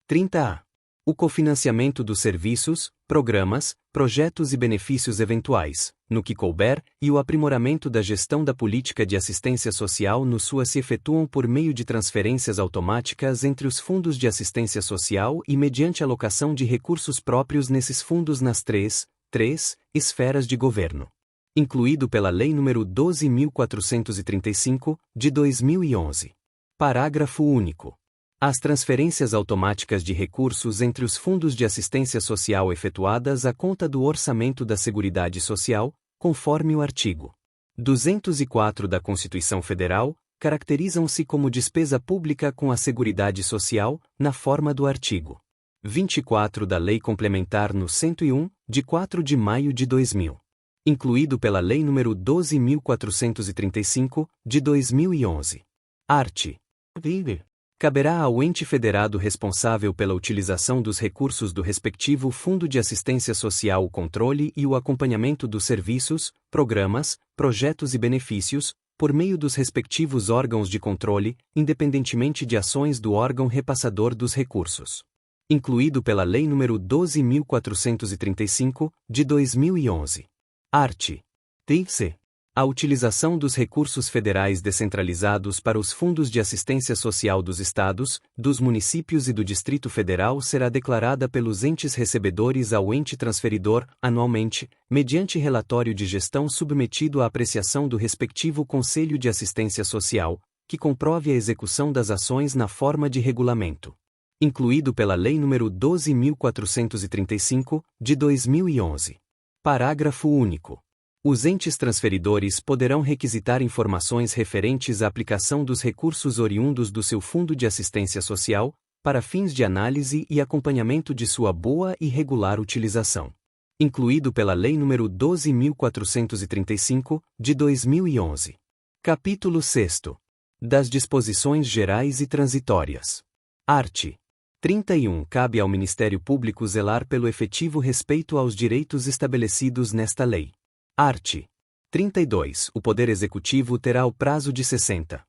30-A. O cofinanciamento dos serviços, programas, projetos e benefícios eventuais, no que couber, e o aprimoramento da gestão da política de assistência social no SUAS se efetuam por meio de transferências automáticas entre os fundos de assistência social e mediante alocação de recursos próprios nesses fundos nas três esferas de governo. Incluído pela Lei nº 12.435, de 2011. Parágrafo único. As transferências automáticas de recursos entre os fundos de assistência social efetuadas à conta do orçamento da Seguridade Social, conforme o artigo 204 da Constituição Federal, caracterizam-se como despesa pública com a Seguridade Social, na forma do artigo 24 da Lei Complementar no 101, de 4 de maio de 2000. Incluído pela Lei nº 12.435, de 2011. Art. 20. Caberá ao ente federado responsável pela utilização dos recursos do respectivo Fundo de Assistência Social o controle e o acompanhamento dos serviços, programas, projetos e benefícios, por meio dos respectivos órgãos de controle, independentemente de ações do órgão repassador dos recursos. Incluído pela Lei nº 12.435, de 2011. Art. 30. A utilização dos recursos federais descentralizados para os fundos de assistência social dos estados, dos municípios e do Distrito Federal será declarada pelos entes recebedores ao ente transferidor, anualmente, mediante relatório de gestão submetido à apreciação do respectivo Conselho de Assistência Social, que comprove a execução das ações na forma de regulamento. Incluído pela Lei nº 12.435, de 2011. Parágrafo único. Os entes transferidores poderão requisitar informações referentes à aplicação dos recursos oriundos do seu Fundo de Assistência Social, para fins de análise e acompanhamento de sua boa e regular utilização. Incluído pela Lei nº 12.435, de 2011. Capítulo 6. Das disposições gerais e transitórias. Art. 31. Cabe ao Ministério Público zelar pelo efetivo respeito aos direitos estabelecidos nesta lei. Art. 32. O Poder Executivo terá o prazo de 60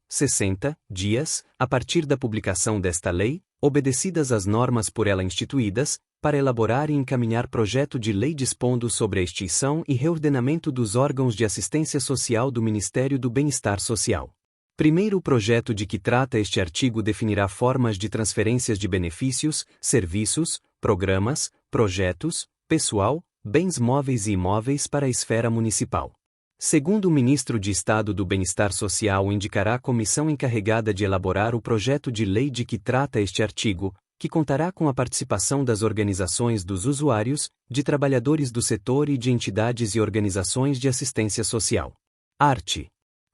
dias, a partir da publicação desta lei, obedecidas as normas por ela instituídas, para elaborar e encaminhar projeto de lei dispondo sobre a extinção e reordenamento dos órgãos de assistência social do Ministério do Bem-Estar Social. Primeiro, o projeto de que trata este artigo definirá formas de transferências de benefícios, serviços, programas, projetos, pessoal, bens móveis e imóveis para a esfera municipal. Segundo, o ministro de Estado do Bem-Estar Social indicará a comissão encarregada de elaborar o projeto de lei de que trata este artigo, que contará com a participação das organizações dos usuários, de trabalhadores do setor e de entidades e organizações de assistência social. Art.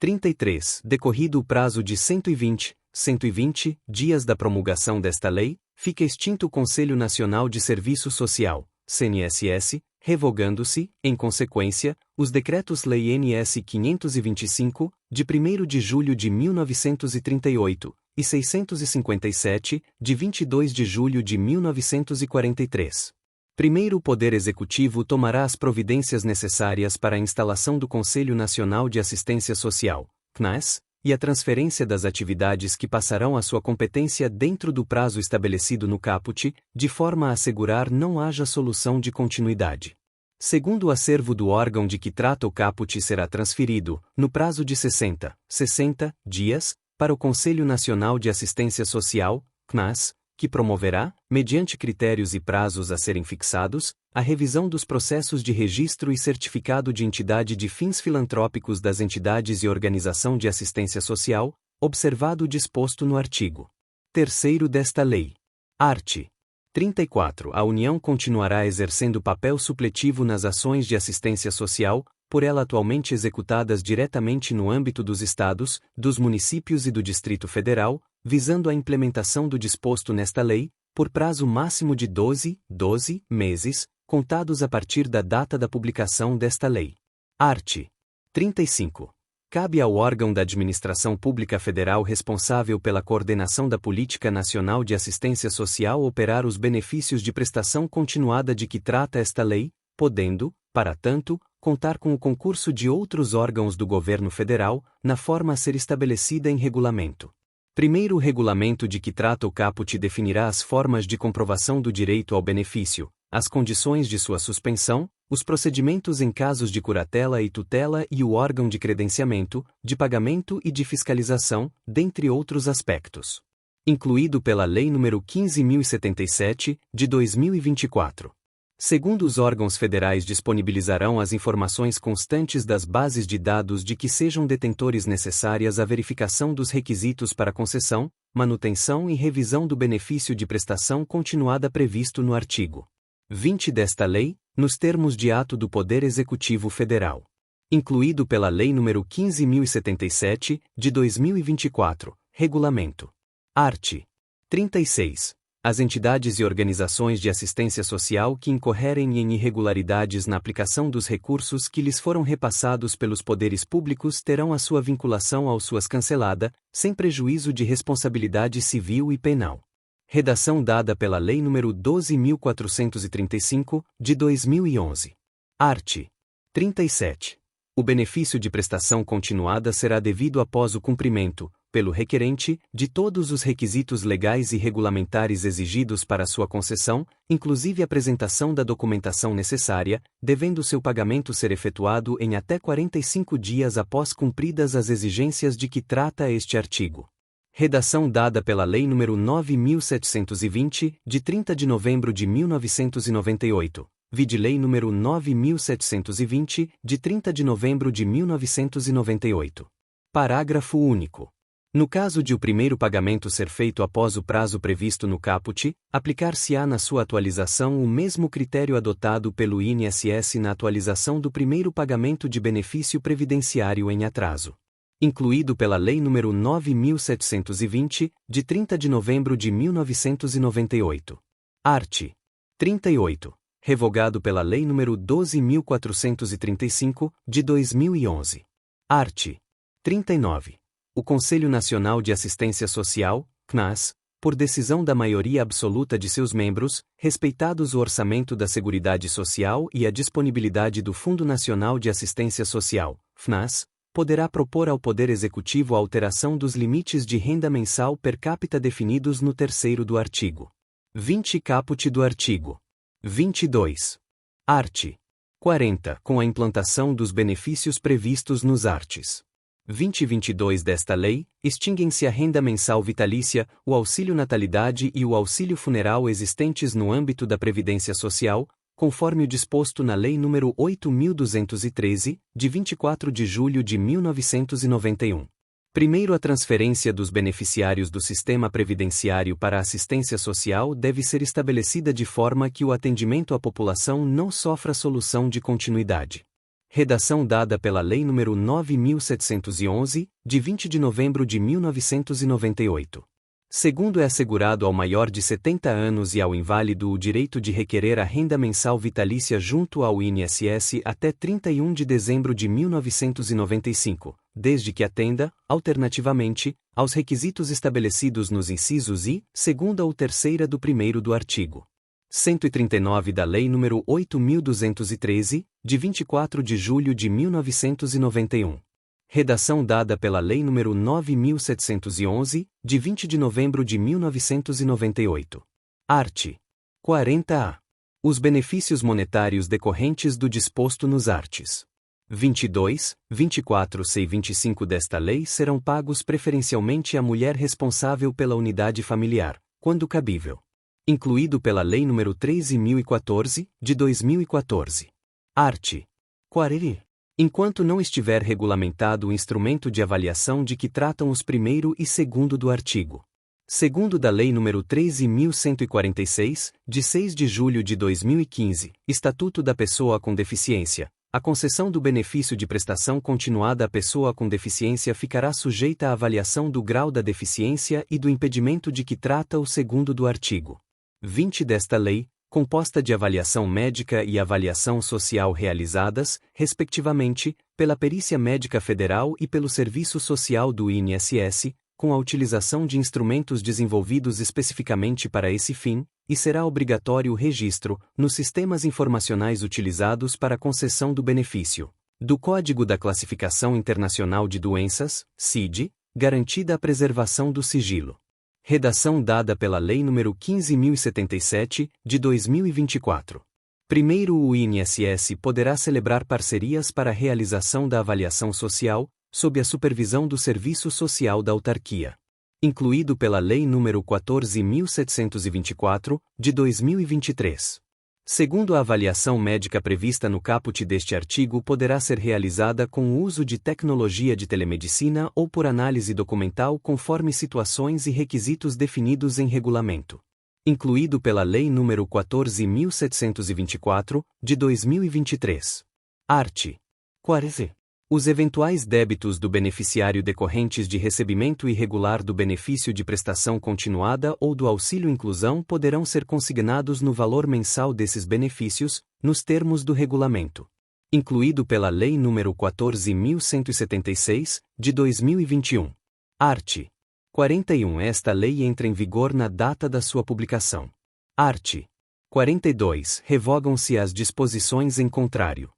33. Decorrido o prazo de 120 dias da promulgação desta lei, fica extinto o Conselho Nacional de Serviço Social, CNSS, revogando-se, em consequência, os Decretos-Lei nº 525, de 1º de julho de 1938, e 657, de 22 de julho de 1943. Primeiro, o Poder Executivo tomará as providências necessárias para a instalação do Conselho Nacional de Assistência Social, CNAS, e a transferência das atividades que passarão à sua competência dentro do prazo estabelecido no caput, de forma a assegurar não haja solução de continuidade. Segundo, o acervo do órgão de que trata o caput será transferido, no prazo de 60 dias, para o Conselho Nacional de Assistência Social, CNAS, que promoverá, mediante critérios e prazos a serem fixados, a revisão dos processos de registro e certificado de entidade de fins filantrópicos das entidades e organização de assistência social, observado o disposto no artigo 3º desta lei. Art. 34. A União continuará exercendo papel supletivo nas ações de assistência social, por ela atualmente executadas diretamente no âmbito dos estados, dos municípios e do Distrito Federal, visando a implementação do disposto nesta lei, por prazo máximo de 12 meses, contados a partir da data da publicação desta lei. Art. 35. Cabe ao órgão da Administração Pública Federal responsável pela coordenação da Política Nacional de Assistência Social operar os benefícios de prestação continuada de que trata esta lei, podendo, para tanto, contar com o concurso de outros órgãos do governo federal, na forma a ser estabelecida em regulamento. Primeiro, o regulamento de que trata o caput definirá as formas de comprovação do direito ao benefício, as condições de sua suspensão, os procedimentos em casos de curatela e tutela e o órgão de credenciamento, de pagamento e de fiscalização, dentre outros aspectos. Incluído pela Lei nº 15.077, de 2024. Segundo, os órgãos federais disponibilizarão as informações constantes das bases de dados de que sejam detentores necessárias à verificação dos requisitos para concessão, manutenção e revisão do benefício de prestação continuada previsto no artigo 20 desta lei, nos termos de ato do Poder Executivo Federal. Incluído pela Lei nº 15.077, de 2024, Regulamento. Art. 36. As entidades e organizações de assistência social que incorrerem em irregularidades na aplicação dos recursos que lhes foram repassados pelos poderes públicos terão a sua vinculação ao SUAS cancelada, sem prejuízo de responsabilidade civil e penal. Redação dada pela Lei nº 12.435, de 2011. Art. 37. O benefício de prestação continuada será devido após o cumprimento, pelo requerente, de todos os requisitos legais e regulamentares exigidos para sua concessão, inclusive a apresentação da documentação necessária, devendo seu pagamento ser efetuado em até 45 dias após cumpridas as exigências de que trata este artigo. Redação dada pela Lei nº 9.720, de 30 de novembro de 1998. Vide Lei nº 9.720, de 30 de novembro de 1998. Parágrafo único. No caso de o primeiro pagamento ser feito após o prazo previsto no caput, aplicar-se-á na sua atualização o mesmo critério adotado pelo INSS na atualização do primeiro pagamento de benefício previdenciário em atraso. Incluído pela Lei nº 9.720, de 30 de novembro de 1998. Art. 38. Revogado pela Lei nº 12.435, de 2011. Art. 39. O Conselho Nacional de Assistência Social, CNAS, por decisão da maioria absoluta de seus membros, respeitados o orçamento da Seguridade Social e a disponibilidade do Fundo Nacional de Assistência Social, FNAS, poderá propor ao Poder Executivo a alteração dos limites de renda mensal per capita definidos no terceiro do artigo 20 caput do artigo 22. Art. 40, com a implantação dos benefícios previstos nos arts. 20 e 22 desta lei, extinguem-se a renda mensal vitalícia, o auxílio natalidade e o auxílio funeral existentes no âmbito da Previdência Social, conforme o disposto na Lei nº 8.213, de 24 de julho de 1991. Primeiro, a transferência dos beneficiários do sistema previdenciário para a assistência social deve ser estabelecida de forma que o atendimento à população não sofra solução de continuidade. Redação dada pela Lei nº 9.711, de 20 de novembro de 1998. Segundo, é assegurado ao maior de 70 anos e ao inválido o direito de requerer a renda mensal vitalícia junto ao INSS até 31 de dezembro de 1995, desde que atenda, alternativamente, aos requisitos estabelecidos nos incisos I, segunda ou terceira do primeiro do artigo 139 da Lei nº 8.213, de 24 de julho de 1991. Redação dada pela Lei nº 9.711, de 20 de novembro de 1998. Art. 40-A. Os benefícios monetários decorrentes do disposto nos arts. 22, 24c e 25 desta lei serão pagos preferencialmente à mulher responsável pela unidade familiar, quando cabível. Incluído pela Lei nº 13.014, de 2014. Art. 40. Enquanto não estiver regulamentado o instrumento de avaliação de que tratam os primeiro e segundo do artigo 2º da Lei nº 13.146, de 6 de julho de 2015, Estatuto da Pessoa com Deficiência, a concessão do benefício de prestação continuada à pessoa com deficiência ficará sujeita à avaliação do grau da deficiência e do impedimento de que trata o segundo do artigo 20 desta lei, composta de avaliação médica e avaliação social realizadas, respectivamente, pela Perícia Médica Federal e pelo Serviço Social do INSS, com a utilização de instrumentos desenvolvidos especificamente para esse fim, e será obrigatório o registro, nos sistemas informacionais utilizados para a concessão do benefício, do Código da Classificação Internacional de Doenças, CID, garantida a preservação do sigilo. Redação dada pela Lei nº 15.077, de 2024. Primeiro, o INSS poderá celebrar parcerias para a realização da avaliação social, sob a supervisão do Serviço Social da Autarquia. Incluído pela Lei nº 14.724, de 2023. Segundo, a avaliação médica prevista no caput deste artigo poderá ser realizada com o uso de tecnologia de telemedicina ou por análise documental conforme situações e requisitos definidos em regulamento. Incluído pela Lei nº 14.724, de 2023. Art. 40. Os eventuais débitos do beneficiário decorrentes de recebimento irregular do benefício de prestação continuada ou do auxílio inclusão poderão ser consignados no valor mensal desses benefícios, nos termos do regulamento. Incluído pela Lei nº 14.176, de 2021. Art. 41. Esta lei entra em vigor na data da sua publicação. Art. 42. Revogam-se as disposições em contrário.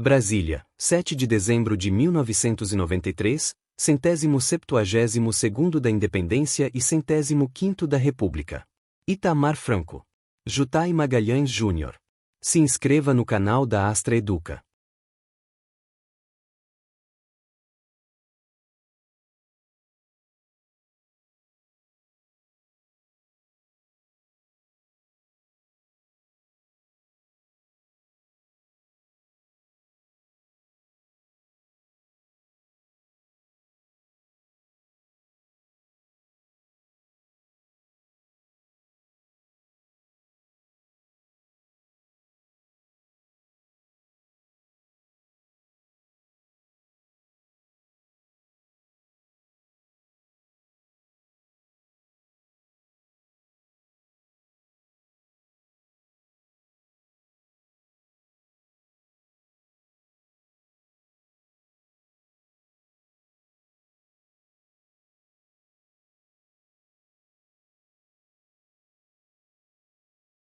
Brasília, 7 de dezembro de 1993, 172º da Independência e 105º da República. Itamar Franco. Jutai Magalhães Júnior. Se inscreva no canal da Astra Educa.